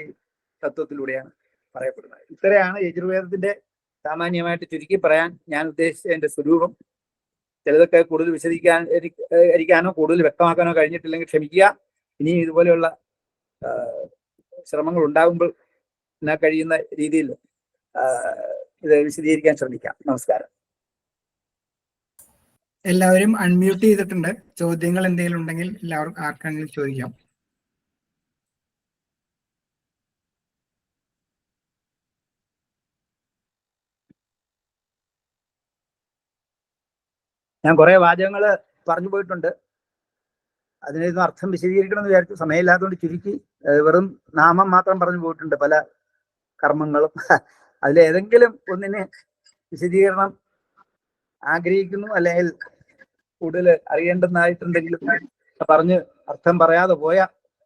തത്വത്തിലൂടെയാണ് പറയപ്പെടുന്നത്. ഇത്രയാണ് യജുർവേദത്തിന്റെ സാമാന്യമായിട്ട് ചുരുക്കി പറയാൻ ഞാൻ ഉദ്ദേശിച്ച എന്റെ സ്വരൂപം. ചിലതൊക്കെ കൂടുതൽ വിശദീകരിക്കാനോ കൂടുതൽ വ്യക്തമാക്കാനോ കഴിഞ്ഞിട്ടില്ലെങ്കിൽ ക്ഷമിക്കുക. ഇനി ഇതുപോലെയുള്ള ശ്രമങ്ങൾ ഉണ്ടാകുമ്പോൾ എന്നാൽ കഴിയുന്ന രീതിയിൽ ഇത് വിശദീകരിക്കാൻ ശ്രമിക്കാം. നമസ്കാരം. എല്ലാവരും അൺമ്യൂട്ട് ചെയ്തിട്ടുണ്ട്. ചോദ്യങ്ങൾ എന്തെങ്കിലും ഉണ്ടെങ്കിൽ എല്ലാവർക്കും ആർക്കെങ്കിലും ചോദിക്കാം. ഞാൻ കുറെ വാചകങ്ങൾ പറഞ്ഞു പോയിട്ടുണ്ട്. അതിനൊന്നും അർത്ഥം വിശദീകരിക്കണം എന്ന് വിചാരിച്ചു. സമയമില്ലാത്തതുകൊണ്ട് ചുരുക്കി വെറും നാമം മാത്രം പറഞ്ഞു പോയിട്ടുണ്ട്. പല കർമ്മങ്ങളും അതിലേതെങ്കിലും ഒന്നിന് വിശദീകരണം ആഗ്രഹിക്കുന്നു അല്ലെങ്കിൽ കൂടുതൽ അറിയേണ്ടതായിട്ടുണ്ടെങ്കിലും പറഞ്ഞ് അർത്ഥം പറയാതെ പോയ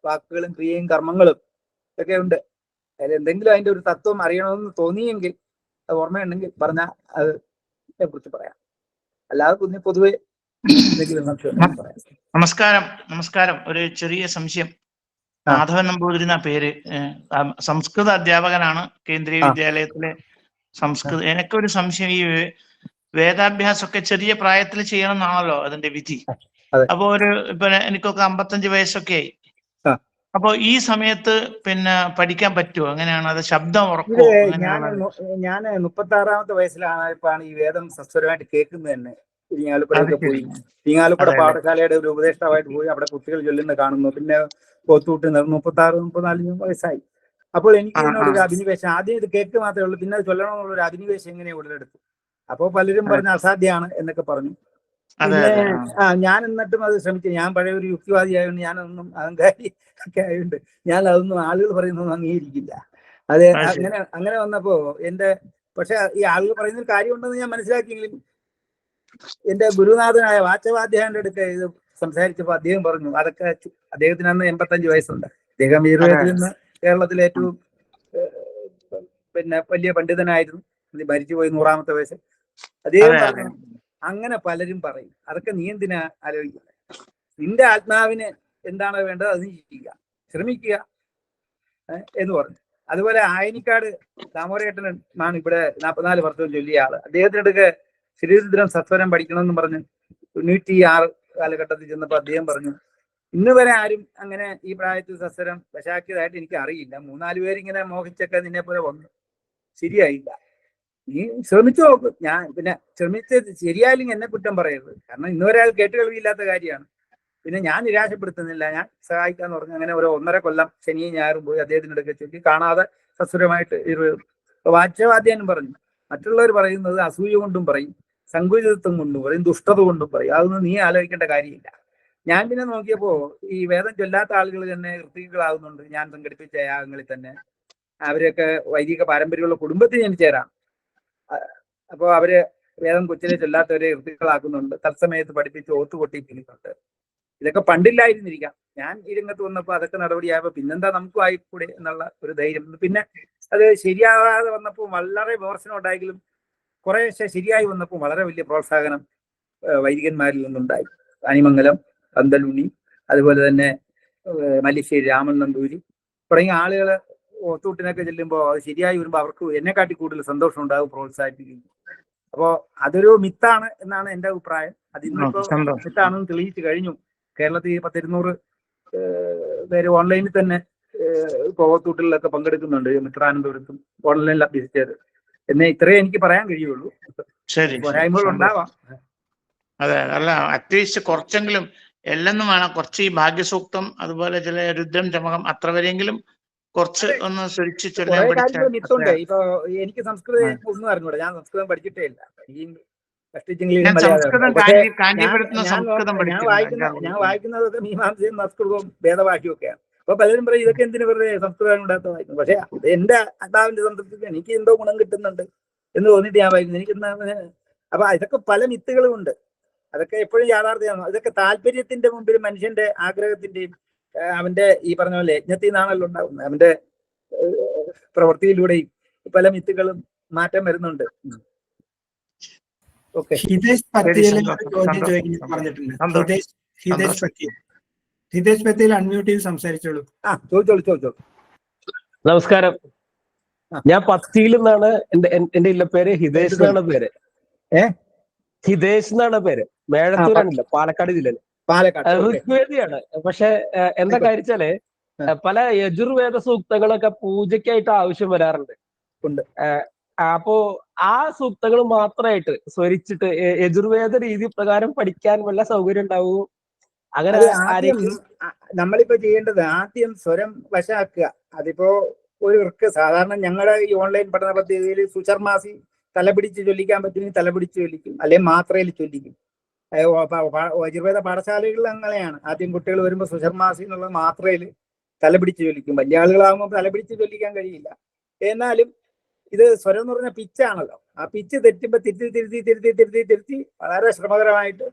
വാക്കുകളും ക്രിയയും കർമ്മങ്ങളും ഒക്കെ ഉണ്ട്. അതിൽ എന്തെങ്കിലും അതിന്റെ ഒരു തത്വം അറിയണമെന്ന് തോന്നിയെങ്കിൽ അത് ഓർമ്മയുണ്ടെങ്കിൽ പറഞ്ഞാൽ അതിനെ കുറിച്ച് പറയാം. അല്ലാതെ പൊതുവെ നമസ്കാരം. ഒരു ചെറിയ സംശയം. മാധവൻ നമ്പൂതിരി എന്ന പേര്. സംസ്കൃത അധ്യാപകനാണ്. കേന്ദ്രീയ വിദ്യാലയത്തിലെ സംസ്കൃതം. എനിക്കൊരു സംശയം, ഈ വേദാഭ്യാസമൊക്കെ ചെറിയ പ്രായത്തിൽ ചെയ്യണം എന്നാണല്ലോ അതിന്റെ വിധി. അതെ. അപ്പൊ ഇപ്പൊ എനിക്കൊക്കെ 55 വയസ്സൊക്കെ ആയി. ആ. അപ്പൊ ഈ സമയത്ത് പിന്നെ പഠിക്കാൻ പറ്റുമോ? അങ്ങനെയാണ് അത് ശബ്ദം ഇത് ഉറക്കോ? ഞാൻ 36-ാമത്തെ വയസ്സിലാണ് ഈ വേദം സസ്വരമായിട്ട് കേൾക്കുന്നത് തന്നെ. അത് ഇരിങ്ങാലക്കുടയൊക്കെ ശരി. പോയി, ഇരിങ്ങാലക്കുട അതെ അല്ലേ? പാഠശാലയുടെ ഒരു ഉപദേഷ്ടാവായിട്ട് പോയി അവിടെ കുട്ടികൾ ചൊല്ലുന്ന കാണുന്നു. പിന്നെ പോത്തൂട്ട് 36-34 വയസ്സായി. അപ്പോൾ എനിക്ക് ആ ആ ഇതിനോടൊരു അഭിനിവേശം, ആദ്യം ഇത് കേക്ക് മാത്രമേ ഉള്ളൂ, പിന്നെ അത് ചൊല്ലണമെന്നുള്ളൊരു അഭിനിവേശം എങ്ങനെ ഉടലെടുത്തു. അപ്പോൾ പലരും അതെ പറഞ്ഞ അസാധ്യമാണ് എന്നൊക്കെ പറഞ്ഞു. അതെ പിന്നെ അതെ. ഞാൻ എന്നിട്ടും അത് ശ്രമിച്ചു. ഞാൻ പഴയ ഒരു യുക്തിവാദി ആയതുകൊണ്ട്, ഞാനൊന്നും അഹങ്കാരി ഒക്കെ ആയതുകൊണ്ട് ഞാൻ അതൊന്നും ആളുകൾ പറയുന്നൊന്നും അംഗീകരിക്കില്ല. അത് അത് ശരി. അങ്ങനെ വന്നപ്പോ പക്ഷെ ഈ ആളുകൾ പറയുന്നൊരു കാര്യമുണ്ടെന്ന് ഞാൻ മനസ്സിലാക്കിയെങ്കിലും എന്റെ ഗുരുനാഥനായ വാച്ചവാധ്യായന്റെ അടുക്ക ഇത് സംസാരിച്ചപ്പോൾ അദ്ദേഹം പറഞ്ഞു, അതൊക്കെ അദ്ദേഹത്തിന് അന്ന് 85 വയസ്സുണ്ട്. അദ്ദേഹം ആയുർവേദത്തിൽ നിന്ന് കേരളത്തിലെ ഏറ്റവും വലിയ പണ്ഡിതനായിരുന്നു. മരിച്ചുപോയി 100-ാമത്തെ വയസ്സ്. അദ്ദേഹം അതെ അതെ. പറഞ്ഞു, അങ്ങനെ പലരും പറയും, അതൊക്കെ നീ എന്തിനാ ആലോചിക്കുന്നത്? നിന്റെ ആത്മാവിന് എന്താണ് വേണ്ടത് അത് നീ ചെയ്യുക, ശ്രമിക്കുക എന്ന് പറഞ്ഞു. അതുപോലെ ആയനിക്കാട് ദാമോദരേട്ടനാണ് ഇവിടെ 44 വർഷവും ചൊല്ലിയ ആള്. അദ്ദേഹത്തിനടുക്ക് ശ്രീരുദ്രം സത്വരം പഠിക്കണമെന്ന് പറഞ്ഞ് 96 കാലഘട്ടത്തിൽ ചെന്നപ്പോൾ അദ്ദേഹം പറഞ്ഞു, ഇന്ന് വരെ ആരും അങ്ങനെ ഈ പ്രായത്തിൽ സത്വരം വശാക്കിയതായിട്ട് എനിക്ക് അറിയില്ല. 3-4 പേരിങ്ങനെ മോഹിച്ചൊക്കെ നിന്നെ പോലെ വന്നു, ശരിയായില്ല. നീ ശ്രമിച്ചു നോക്ക്. ഞാൻ പിന്നെ ശ്രമിച്ചത് ശരിയായില്ലെങ്കിൽ എന്നെ കുറ്റം പറയരുത്, കാരണം ഇന്നുവരെ അത് കേട്ടുകേൾവിയില്ലാത്ത കാര്യമാണ്. പിന്നെ ഞാൻ നിരാശപ്പെടുത്തുന്നില്ല, ഞാൻ സഹായിക്കാന്ന് പറഞ്ഞു. അങ്ങനെ ഒരു 1.5 കൊല്ലം ശനിയും ഞായറും പോയി അദ്ദേഹത്തിനടുക്കെ ചൊല്ലി, കാണാതെ സസുരമായിട്ട് വാച്യവാദ്യാനും പറഞ്ഞു. മറ്റുള്ളവർ പറയുന്നത് അസൂയ കൊണ്ടും പറയും, സങ്കുചിതത്വം കൊണ്ടും പറയും, ദുഷ്ടത കൊണ്ടും പറയും. അതൊന്നും നീ ആലോചിക്കേണ്ട കാര്യമില്ല. ഞാൻ പിന്നെ നോക്കിയപ്പോ ഈ വേദം ചൊല്ലാത്ത ആളുകൾ തന്നെ ഋത്വികളാകുന്നുണ്ട്. ഞാൻ സംഘടിപ്പിച്ച യാഗങ്ങളിൽ തന്നെ അവരൊക്കെ വൈദിക പാരമ്പര്യമുള്ള കുടുംബത്തിൽ ഞാൻ ചേരാം. അപ്പോ അവര് വേദം കൊച്ചിലെ ചൊല്ലാത്തവരെ ഋത്വികളാക്കുന്നുണ്ട്, തത്സമയത്ത് പഠിപ്പിച്ച് ഓത്തുകൊട്ടിപ്പിക്കുന്നുണ്ട്. ഇതൊക്കെ പണ്ടില്ലായിരുന്നിരിക്കാം. ഞാൻ ഈ രംഗത്ത് വന്നപ്പോൾ അതൊക്കെ നടപടിയായപ്പോൾ പിന്നെന്താ നമുക്കും ആയിക്കൂടെ എന്നുള്ള ഒരു ധൈര്യം. പിന്നെ അത് ശരിയാകാതെ വന്നപ്പോൾ വളരെ വിമർശനം ഉണ്ടായെങ്കിലും കുറേശ്ശെ ശരിയായി വന്നപ്പോൾ വളരെ വലിയ പ്രോത്സാഹനം വൈദികന്മാരിൽ നിന്നുണ്ടായി. അനിമംഗലം, പന്തലുണ്ണി, അതുപോലെ തന്നെ മല്ലിശ്ശേരി രാമൻ നമ്പൂരി തുടങ്ങിയ ആളുകൾ ഒത്തൂട്ടിനൊക്കെ ചെല്ലുമ്പോൾ അത് ശരിയായി വരുമ്പോൾ അവർക്ക് എന്നെക്കാട്ടി കൂടുതൽ സന്തോഷം ഉണ്ടാകും, പ്രോത്സാഹിപ്പിക്കുന്നു. അപ്പോൾ അതൊരു മിത്താണ് എന്നാണ് എൻ്റെ അഭിപ്രായം. അതിന്നിപ്പോ മിത്താണെന്ന് തെളിയിച്ചു കഴിഞ്ഞു. കേരളത്തിൽ 10-200 പേര് ഓൺലൈനിൽ തന്നെ കോവത്തൂട്ടിലൊക്കെ പങ്കെടുക്കുന്നുണ്ട്. മിത്രാനന്തപുരത്തും ഓൺലൈനിൽ അഭ്യസിച്ചത് എന്നെ ഇത്രയും എനിക്ക് പറയാൻ കഴിയുള്ളൂ. പോരായ്മകൾ ഉണ്ടാവാം. അതെ, അല്ല അറ്റ്ലീസ്റ്റ് കുറച്ചെങ്കിലും എല്ലെന്നും വേണം. കുറച്ച് ഈ ഭാഗ്യസൂക്തം, അതുപോലെ ചില രുദ്രം ചമകം, അത്ര വരെയെങ്കിലും കുറച്ച് ഒന്ന് സ്വരിച്ച് ചൊല്ലാൻ പഠിച്ചാൽ. മിത്തുണ്ട്. ഇപ്പൊ എനിക്ക് സംസ്കൃതം ഒന്നും അറിഞ്ഞൂടാ, ഞാൻ സംസ്കൃതം പഠിച്ചിട്ടേ ഇല്ല. ഈ ഞാൻ സംസ്കൃതം കാഞ്ചീപുരത്തുനിന്ന് സംസ്കൃതം ഞാൻ വായിക്കുന്നതൊക്കെ മീമാംസയും സംസ്കൃതവും വേദവാക്യവും ഒക്കെയാണ്. അപ്പൊ പലരും പറയും ഇതൊക്കെ എന്തിനു വെറുതെ സംസ്കൃതം കൂടാത്ത വായിക്കുന്നു. പക്ഷെ അത് എന്റെ ആത്മാവിന്റെ സംതൃപ്തിക്ക് എനിക്ക് എന്തോ ഗുണം കിട്ടുന്നുണ്ട് എന്ന് തോന്നിയിട്ട് ഞാൻ വായിക്കുന്നു. എനിക്ക് അപ്പൊ ഇതൊക്കെ പല മിത്തുകളും ഉണ്ട്. അതൊക്കെ എപ്പോഴും യാഥാർത്ഥ്യമാണ്. ഇതൊക്കെ താല്പര്യത്തിന്റെ മുമ്പിൽ മനുഷ്യന്റെ ആഗ്രഹത്തിന്റെയും അവന്റെ ഈ പറഞ്ഞ പോലെ യജ്ഞത്തിൽ നിന്നാണല്ലോ ഉണ്ടാകുന്നത്. അവന്റെ പ്രവൃത്തിയിലൂടെയും പല മിത്തുകളും മാറ്റം വരുന്നുണ്ട്. ഹിതേഷ് പത്തിയിൽ ചോദ്യം ചോദിക്കുന്നു പറഞ്ഞിട്ടുണ്ട്. ഹിതേഷ് പത്തിയിൽ അൺമ്യൂട്ട് ചെയ്ത് സംസാരിച്ചോളൂ. ചോദിച്ചോളൂ. നമസ്കാരം. ഞാൻ പത്തിയിൽ നിന്നാണ്. എന്റെ ഇല്ലപ്പേര് ഹിതേഷ് എന്നാണ് പേര്. ഹിതേഷ് എന്നാണ് പേര്. മേഴത്തൂരാണില്ല, പാലക്കാട് ജില്ലയില്. ഋഗ്വേദിയാണ്. പക്ഷെ എന്താ കാര്യച്ചാല് പല യജുർവേദ സൂക്തങ്ങളൊക്കെ പൂജയ്ക്കായിട്ട് ആവശ്യം വരാറുണ്ട്. അപ്പോ ആ സൂക്തങ്ങൾ മാത്രമായിട്ട് സ്വരിച്ചിട്ട് യജുർവേദ രീതി പ്രകാരം പഠിക്കാൻ വല്ല സൗകര്യം ഉണ്ടാവും? അങ്ങനെ നമ്മളിപ്പോ ചെയ്യേണ്ടത് ആദ്യം സ്വരം വശാക്കുക. അതിപ്പോ ഒരു സാധാരണ ഞങ്ങളുടെ ഈ ഓൺലൈൻ പഠന പദ്ധതിയിൽ സുചർമാസി തലപിടിച്ച് ചൊല്ലിക്കാൻ പറ്റുമെങ്കിൽ തലപിടിച്ച് ചൊല്ലിക്കും, അല്ലെങ്കിൽ മാത്രയിൽ ചൊല്ലിക്കും. യജുർവേദ പാഠശാലകളിൽ അങ്ങനെയാണ്. ആദ്യം കുട്ടികൾ വരുമ്പോൾ സുശർമാസി എന്നുള്ള മാത്രയിൽ തലപിടിച്ച് ചൊല്ലിക്കും. വലിയ ആളുകളാകുമ്പോൾ തലപിടിച്ച് ചൊല്ലിക്കാൻ കഴിയില്ല. എന്നാലും ഇത് സ്വരം എന്ന് പറഞ്ഞ പിച്ചാണല്ലോ. ആ പിച്ച് തെറ്റുമ്പോൾ തിരുത്തി വളരെ ശ്രമകരമായിട്ട്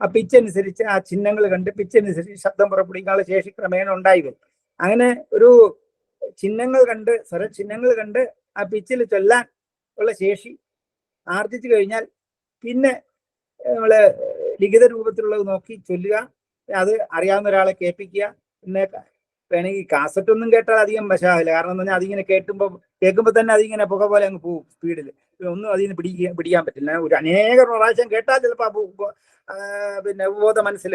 ആ പിച്ചനുസരിച്ച് ആ ചിഹ്നങ്ങൾ കണ്ട് പിച്ചനുസരിച്ച് ശബ്ദം പുറപ്പെടുവിക്കാനുള്ള ശേഷി ക്രമേണ ഉണ്ടായി വരും. അങ്ങനെ ഒരു ചിഹ്നങ്ങൾ കണ്ട് സ്വരചിഹ്നങ്ങൾ കണ്ട് ആ പിച്ചിൽ ചൊല്ലാൻ ഉള്ള ശേഷി ആർജിച്ചു കഴിഞ്ഞാൽ പിന്നെ നമ്മള് ലിഖിത രൂപത്തിലുള്ളത് നോക്കി ചൊല്ലുക. അത് അറിയാവുന്ന ഒരാളെ കേൾപ്പിക്കുക. പിന്നെ വേണമെങ്കിൽ കാസറ്റ് ഒന്നും കേട്ടാൽ അധികം വശമാവില്ല. കാരണം എന്ന് പറഞ്ഞാൽ അതിങ്ങനെ കേൾക്കുമ്പോൾ തന്നെ അതിങ്ങനെ പുക പോലെ അങ്ങ് പോകും സ്പീഡിൽ. ഒന്നും അതിന് പിടിക്കാൻ പറ്റില്ല. ഒരു അനേകം പ്രാവശ്യം കേട്ടാൽ ചിലപ്പോൾ പിന്നെ ബോധ മനസ്സിൽ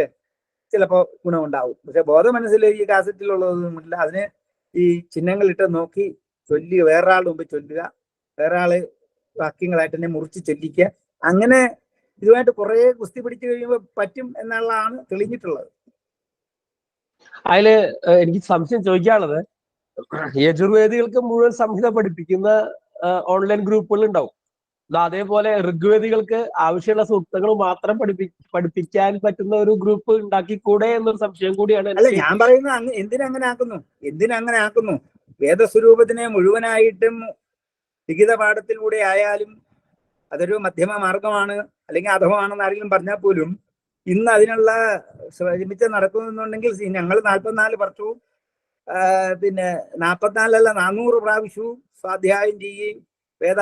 ചിലപ്പോൾ ഗുണമുണ്ടാവും. പക്ഷെ ബോധ മനസ്സിൽ ഈ കാസറ്റിലുള്ളതൊന്നുമില്ല. അതിന് ഈ ചിഹ്നങ്ങളിട്ട് നോക്കി ചൊല്ലുക, വേറൊരാളുടെ മുമ്പ് ചൊല്ലുക, വേറൊരാള് വാക്യങ്ങളായിട്ട് തന്നെ മുറിച്ച് ചൊല്ലിക്കുക. അങ്ങനെ ഇതുമായിട്ട് കുറെ കുസ്തി പിടിച്ചു കഴിയുമ്പോൾ പറ്റും എന്നുള്ളതാണ് തെളിഞ്ഞിട്ടുള്ളത്. അതില് എനിക്ക് സംശയം ചോദിക്കാനുള്ളത്, യജുർവേദികൾക്ക് മുഴുവൻ സംഹിത പഠിപ്പിക്കുന്ന ഓൺലൈൻ ഗ്രൂപ്പുകൾ ഉണ്ടാവും. അതേപോലെ ഋഗ്വേദികൾക്ക് ആവശ്യമുള്ള സൂക്തങ്ങൾ മാത്രം പഠിപ്പിക്കാൻ പറ്റുന്ന ഒരു ഗ്രൂപ്പ് ഉണ്ടാക്കിക്കൂടെ എന്നൊരു സംശയം കൂടിയാണ്. അല്ല, ഞാൻ പറയുന്നത് എന്തിനങ്ങനെ ആക്കുന്നു? വേദസ്വരൂപത്തിനെ മുഴുവനായിട്ടും ലിഖിത പാഠത്തിലൂടെ ആയാലും അതൊരു മധ്യമ മാർഗമാണ് അല്ലെങ്കിൽ അധമമാണെന്ന് ആരെങ്കിലും പറഞ്ഞാൽ പോലും ഇന്ന് അതിനുള്ള ശ്രമിച്ച് നടക്കുന്നുണ്ടെങ്കിൽ ഞങ്ങൾ 44 വർഷവും പിന്നെ 44 400 പ്രാവശ്യവും സ്വാധ്യായം ചെയ്യുകയും വേദ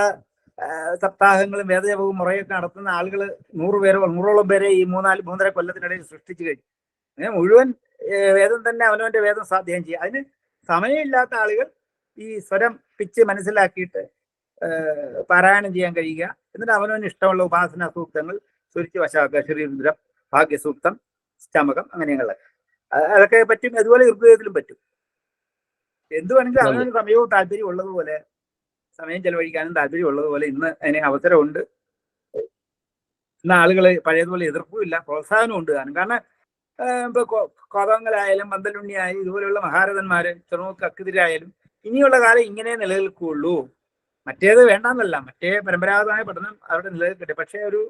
സപ്താഹങ്ങളും വേദജപവും മുറയൊക്കെ നടത്തുന്ന ആളുകൾ 100-ഓളം പേരെ ഈ 3-3.5 കൊല്ലത്തിനിടയിൽ സൃഷ്ടിച്ചു കഴിഞ്ഞു. അങ്ങനെ മുഴുവൻ വേദം തന്നെ അവനവന്റെ വേദം സ്വാധ്യായം ചെയ്യുക. അതിന് സമയമില്ലാത്ത ആളുകൾ ഈ സ്വരം പിച്ച് മനസ്സിലാക്കിയിട്ട് പാരായണം ചെയ്യാൻ കഴിയുക. എന്നിട്ട് അവനവന് ഇഷ്ടമുള്ള ഉപാസന സൂക്തങ്ങൾ സ്വരിച്ച് വശാക്കുക. ശ്രീരുദ്രം, ഭാഗ്യസൂക്തം, ചമകം, അങ്ങനെയുള്ള അതൊക്കെ പറ്റും. അതുപോലെ ഋഗ്വേദത്തിലും പറ്റും. എന്ത് വേണമെങ്കിലും അവനവന് സമയവും താല്പര്യം ഉള്ളതുപോലെ, സമയം ചെലവഴിക്കാനും താല്പര്യം ഉള്ളതുപോലെ ഇന്ന് അതിന് അവസരമുണ്ട്. ഇന്ന് ആളുകൾ പഴയതുപോലെ എതിർപ്പുമില്ല, പ്രോത്സാഹനം ഉണ്ട്. കാരണം ഇപ്പൊ കോതമംഗലായാലും പന്തലുണ്ണിയായാലും ഇതുപോലെയുള്ള മഹാരഥന്മാര്, ചെറുമുക്ക് അക്കുതിരായാലും ഇനിയുള്ള കാലം ഇങ്ങനെ നിലനിൽക്കുകയുള്ളൂ. മറ്റേത് വേണ്ടെന്നല്ല, മറ്റേ പരമ്പരാഗതമായ പഠനം അവിടെ നിലനിൽക്കട്ടെ. പക്ഷെ ഒരു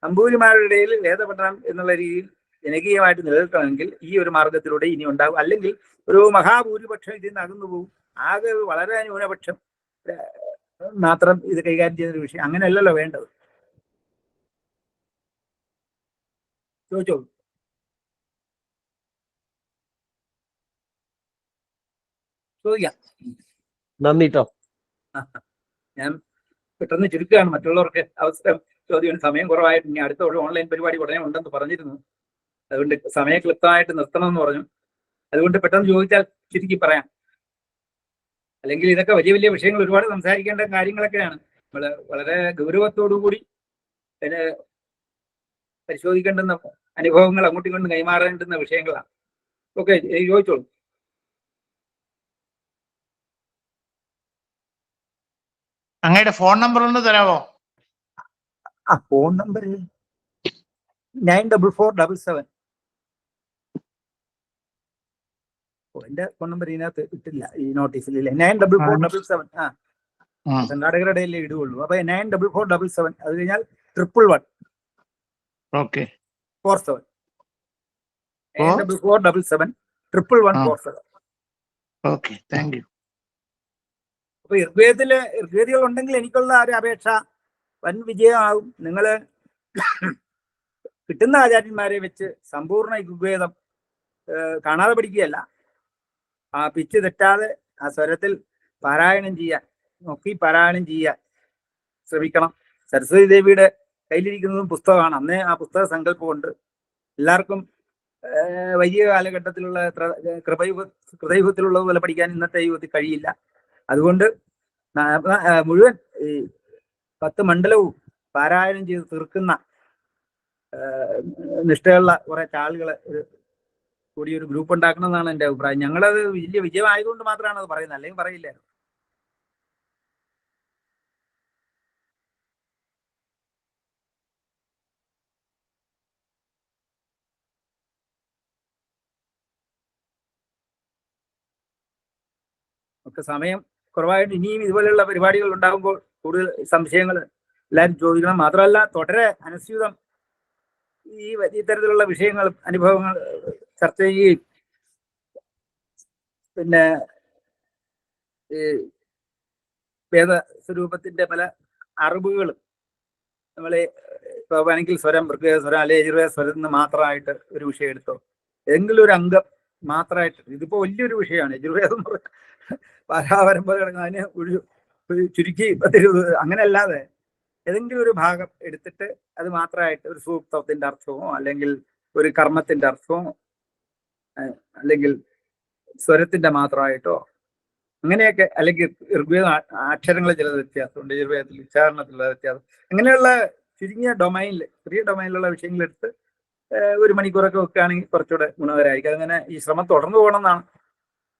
നമ്പൂതിരിമാരുടെ ഇടയിൽ വേദപഠനം എന്നുള്ള രീതിയിൽ ജനകീയമായിട്ട് നിലനിൽക്കണമെങ്കിൽ ഈ ഒരു മാർഗത്തിലൂടെ ഇനി ഉണ്ടാകും. അല്ലെങ്കിൽ ഒരു മഹാഭൂരിപക്ഷം ഇതിൽ നിന്ന് അകന്നു പോകും. ആകെ വളരെ ന്യൂനപക്ഷം മാത്രം ഇത് കൈകാര്യം ചെയ്യുന്ന ഒരു വിഷയം. അങ്ങനെയല്ലല്ലോ വേണ്ടത്. ചോദിച്ചോളൂ. ചോദിക്കാം. നന്ദിട്ടോ. ഞാൻ പെട്ടെന്ന് ചുരുക്കുകയാണ്, മറ്റുള്ളവർക്ക് അവസരം ചോദ്യം. സമയം കുറവായിട്ട് ഇനി അടുത്ത ഒരു ഓൺലൈൻ പരിപാടി ഉടനെ ഉണ്ടെന്ന് പറഞ്ഞിരുന്നു. അതുകൊണ്ട് സമയം ക്ലിപ്തമായിട്ട് നിർത്തണമെന്ന് പറഞ്ഞു. അതുകൊണ്ട് പെട്ടെന്ന് ചോദിച്ചാൽ ചുരുക്കി പറയാം. അല്ലെങ്കിൽ ഇതൊക്കെ വലിയ വലിയ വിഷയങ്ങൾ, ഒരുപാട് സംസാരിക്കേണ്ട കാര്യങ്ങളൊക്കെയാണ്. നമ്മൾ വളരെ ഗൗരവത്തോടുകൂടി അതിന് പരിശോധിക്കേണ്ടുന്ന അനുഭവങ്ങൾ അങ്ങോട്ടും ഇങ്ങോട്ടും കൈമാറേണ്ടുന്ന വിഷയങ്ങളാണ്. ഓക്കെ, ചോദിച്ചോളൂ. അങ്ങയുടെ ഫോൺ നമ്പർ ഒന്ന് തരാമോ? Phone number 9447. എന്റെ ഫോൺ നമ്പർ ഇതിനകത്ത് ഇട്ടില്ല, ഈ നോട്ടീസിലില്ല. 9447. കർണാടകയുടെ ഇടയിലേ ഇടുകയുള്ളൂ. അപ്പൊ 9447. അത് കഴിഞ്ഞാൽ 111. ഓക്കെ, 47. 9447 11147. Okay, thank you. അപ്പൊ ഋഗ്വേദികൾ ഉണ്ടെങ്കിൽ എനിക്കുള്ള ഒരു അപേക്ഷ വൻ വിജയമാകും. നിങ്ങള് കിട്ടുന്ന ആചാര്യന്മാരെ വെച്ച് സമ്പൂർണ്ണ ഋഗ്വേദം കാണാതെ പഠിക്കുകയല്ല, ആ പിച്ച് തെറ്റാതെ ആ സ്വരത്തിൽ പാരായണം ചെയ്യാൻ നോക്കി പാരായണം ചെയ്യാൻ ശ്രമിക്കണം. സരസ്വതി ദേവിയുടെ കയ്യിലിരിക്കുന്നതും പുസ്തകമാണ്. അന്നേ ആ പുസ്തക സങ്കല്പമുണ്ട്. എല്ലാവർക്കും വലിയ കാലഘട്ടത്തിലുള്ള കൃതയുഗത്തിലുള്ളതുപോലെ പഠിക്കാൻ ഇന്നത്തെ യുഗത്തിൽ കഴിയില്ല. അതുകൊണ്ട് മുഴുവൻ ഈ 10 മണ്ഡലവും പാരായണം ചെയ്ത് തീർക്കുന്ന നിഷ്ഠയുള്ള കുറെ ആളുകളെ കൂടി ഒരു ഗ്രൂപ്പ് ഉണ്ടാക്കണം എന്നാണ് എൻ്റെ അഭിപ്രായം. ഞങ്ങളത് വലിയ വിജയമായതുകൊണ്ട് മാത്രമാണ് അത് പറയുന്നത്, അല്ലെങ്കിൽ പറയില്ലായിരുന്നു. ഒക്കെ സമയം കുറവായിട്ട് ഇനിയും ഇതുപോലെയുള്ള പരിപാടികൾ ഉണ്ടാകുമ്പോൾ കൂടുതൽ സംശയങ്ങൾ എല്ലാവരും ചോദിക്കണം. മാത്രമല്ല തുടരെ അനുസ്യൂതം ഇത്തരത്തിലുള്ള വിഷയങ്ങൾ, അനുഭവങ്ങൾ ചർച്ച ചെയ്യുകയും പിന്നെ ഈ വേദസ്വരൂപത്തിന്റെ പല അറിവുകളും നമ്മളെ ഇപ്പൊ വേണമെങ്കിൽ സ്വരം, ഋഗ്വേദ സ്വരം അല്ലെ യജുർവേദ സ്വരത്തിൽ നിന്ന് മാത്രമായിട്ട് ഒരു വിഷയം എടുത്തോ, ഏതെങ്കിലും ഒരു അംഗം മാത്രമായിട്ട്. ഇതിപ്പോ വലിയൊരു വിഷയമാണ് യജുർവേദം, പരാപരമ്പര അതിനെ ഒരു ചുരുക്കി അങ്ങനെ അല്ലാതെ ഏതെങ്കിലും ഒരു ഭാഗം എടുത്തിട്ട് അത് മാത്രമായിട്ട് ഒരു സൂക്തത്തിന്റെ അർത്ഥമോ അല്ലെങ്കിൽ ഒരു കർമ്മത്തിന്റെ അർത്ഥമോ അല്ലെങ്കിൽ സ്വരത്തിന്റെ മാത്രമായിട്ടോ അങ്ങനെയൊക്കെ, അല്ലെങ്കിൽ ഋഗ്വേദ അക്ഷരങ്ങൾ ചിലത് വ്യത്യാസമുണ്ട്, യജുർവേദത്തിൽ ഉച്ചാരണത്തിലുള്ള വ്യത്യാസം, അങ്ങനെയുള്ള ചുരുങ്ങിയ ഡൊമൈനിൽ, ചെറിയ ഡൊമൈനിലുള്ള വിഷയങ്ങളെടുത്ത് 1 മണിക്കൂറൊക്കെ വെക്കുകയാണെങ്കിൽ കുറച്ചുകൂടെ ഗുണകരമായിരിക്കും. അങ്ങനെ ഈ ശ്രമം തുടർന്നു പോകണമെന്നാണ്.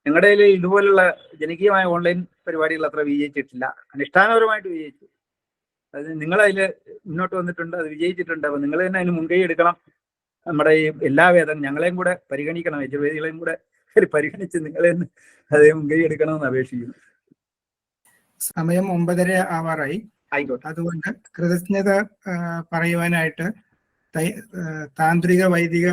ഞങ്ങളുടെ കയ്യിൽ ഇതുപോലുള്ള ജനകീയമായ ഓൺലൈൻ പരിപാടികൾ അത്ര വിജയിച്ചിട്ടില്ല, അനുഷ്ഠാനപരമായിട്ട് വിജയിച്ചു. അത് നിങ്ങളതിൽ മുന്നോട്ട് വന്നിട്ടുണ്ട്, അത് വിജയിച്ചിട്ടുണ്ട്. അപ്പോൾ നിങ്ങൾ തന്നെ അതിന് മുൻകൈ എടുക്കണം. നമ്മുടെ ഈ എല്ലാ വേദം ഞങ്ങളെയും കൂടെ പരിഗണിക്കണം, യജുർവേദികളെയും കൂടെ പരിഗണിച്ച് നിങ്ങളെ അത് മുൻകൈ എടുക്കണമെന്ന് അപേക്ഷിക്കുന്നു. സമയം 9:30 ആവാറായി. ആയിക്കോട്ടെ. അതുകൊണ്ട് കൃതജ്ഞത പറയുവാനായിട്ട് താന്ത്രിക വൈദിക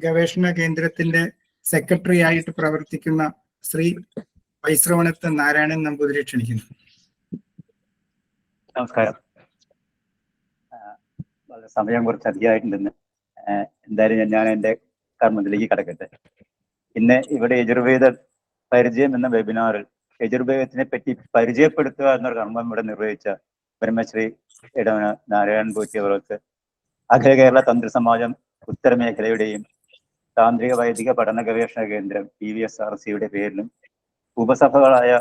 ഗവേഷണ കേന്ദ്രത്തിന്റെ സെക്രട്ടറി ആയിട്ട് പ്രവർത്തിക്കുന്ന ശ്രീ വൈശ്രവണത്ത് നാരായണൻ നമ്പൂതിരി ക്ഷണിക്കുന്നു. നമസ്കാരം. വളരെ സമയം കുറച്ച് അധികമായിട്ടുണ്ടെന്ന്. എന്തായാലും ഞാൻ എൻ്റെ കർമ്മത്തിലേക്ക് കടക്കട്ടെ. ഇന്ന് ഇവിടെ യജുർവേദ പരിചയം എന്ന വെബിനാറിൽ യജുർവേദത്തിനെ പറ്റി പരിചയപ്പെടുത്തുക എന്നൊരു കർമ്മം ഇവിടെ നിർവഹിച്ച ബ്രഹ്മശ്രീ ഇടവന നാരായണൻ പോറ്റി അവർക്ക് അഖില കേരള തന്ത്ര സമാജം ഉത്തരമേഖലയുടെയും താന്ത്രിക വൈദിക പഠന ഗവേഷണ കേന്ദ്രം TVSRCയുടെ പേരിലും ഉപസഭകളായ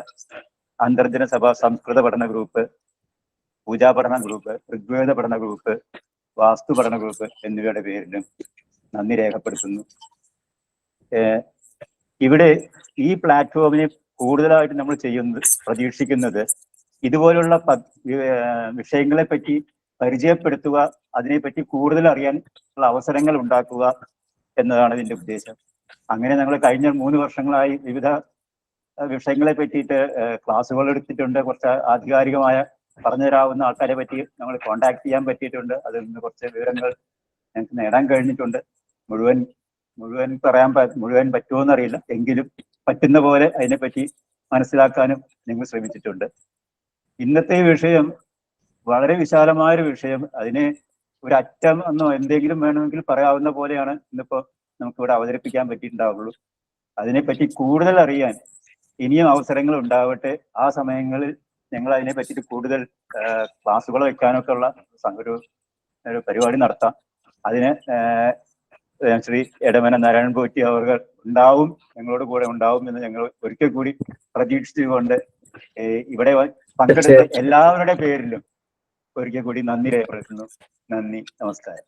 അന്തർജന സഭ സംസ്കൃത പഠന ഗ്രൂപ്പ്, പൂജാ പഠന ഗ്രൂപ്പ്, ഋഗ്വേദ പഠന ഗ്രൂപ്പ്, വാസ്തു പഠന ഗ്രൂപ്പ് എന്നിവയുടെ പേരിലും നന്ദി രേഖപ്പെടുത്തുന്നു. ഇവിടെ ഈ പ്ലാറ്റ്ഫോമിനെ കൂടുതലായിട്ട് നമ്മൾ പ്രതീക്ഷിക്കുന്നത് ഇതുപോലുള്ള വിഷയങ്ങളെ പറ്റി പരിചയപ്പെടുത്തുക, അതിനെപ്പറ്റി കൂടുതൽ അറിയാൻ ഉള്ള അവസരങ്ങൾ ഉണ്ടാക്കുക എന്നതാണ് ഇതിന്റെ ഉദ്ദേശം. അങ്ങനെ ഞങ്ങൾ കഴിഞ്ഞ 3 വർഷങ്ങളായി വിവിധ വിഷയങ്ങളെ പറ്റിയിട്ട് ക്ലാസ്സുകൾ എടുത്തിട്ടുണ്ട്. കുറച്ച് ആധികാരികമായ പറഞ്ഞു തരാവുന്ന ആൾക്കാരെ പറ്റി നമ്മൾ കോണ്ടാക്ട് ചെയ്യാൻ പറ്റിയിട്ടുണ്ട്. അതിൽ നിന്ന് കുറച്ച് വിവരങ്ങൾ ഞങ്ങൾക്ക് നേടാൻ കഴിഞ്ഞിട്ടുണ്ട്. മുഴുവൻ പറ്റുമോന്ന് അറിയില്ല, എങ്കിലും പറ്റുന്ന പോലെ അതിനെപ്പറ്റി മനസ്സിലാക്കാനും ഞങ്ങൾ ശ്രമിച്ചിട്ടുണ്ട്. ഇന്നത്തെ വിഷയം വളരെ വിശാലമായൊരു വിഷയം. അതിന് ഒരു അറ്റം എന്നോ എന്തെങ്കിലും വേണമെങ്കിൽ പറയാവുന്ന പോലെയാണ് ഇന്നിപ്പോ നമുക്കിവിടെ അവതരിപ്പിക്കാൻ പറ്റിയിട്ടുണ്ടാവുള്ളൂ. അതിനെപ്പറ്റി കൂടുതൽ അറിയാൻ ഇനിയും അവസരങ്ങൾ ഉണ്ടാവട്ടെ. ആ സമയങ്ങളിൽ ഞങ്ങൾ അതിനെ പറ്റിയിട്ട് കൂടുതൽ ക്ലാസ്സുകൾ വെക്കാനൊക്കെ ഉള്ള ഒരു പരിപാടി നടത്താം. അതിന് ശ്രീ എടമന നാരായണൻ പോറ്റി അവർ ഉണ്ടാവും, ഞങ്ങളോട് കൂടെ ഉണ്ടാവും എന്ന് ഞങ്ങൾ ഒരിക്കൽ കൂടി പ്രതീക്ഷിച്ചുകൊണ്ട് ഇവിടെ പങ്കെടുത്ത എല്ലാവരുടെ പേരിലും ഒരിക്കൽ കൂടി നന്ദി രേഖപ്പെടുത്തുന്നു. നന്ദി, നമസ്കാരം.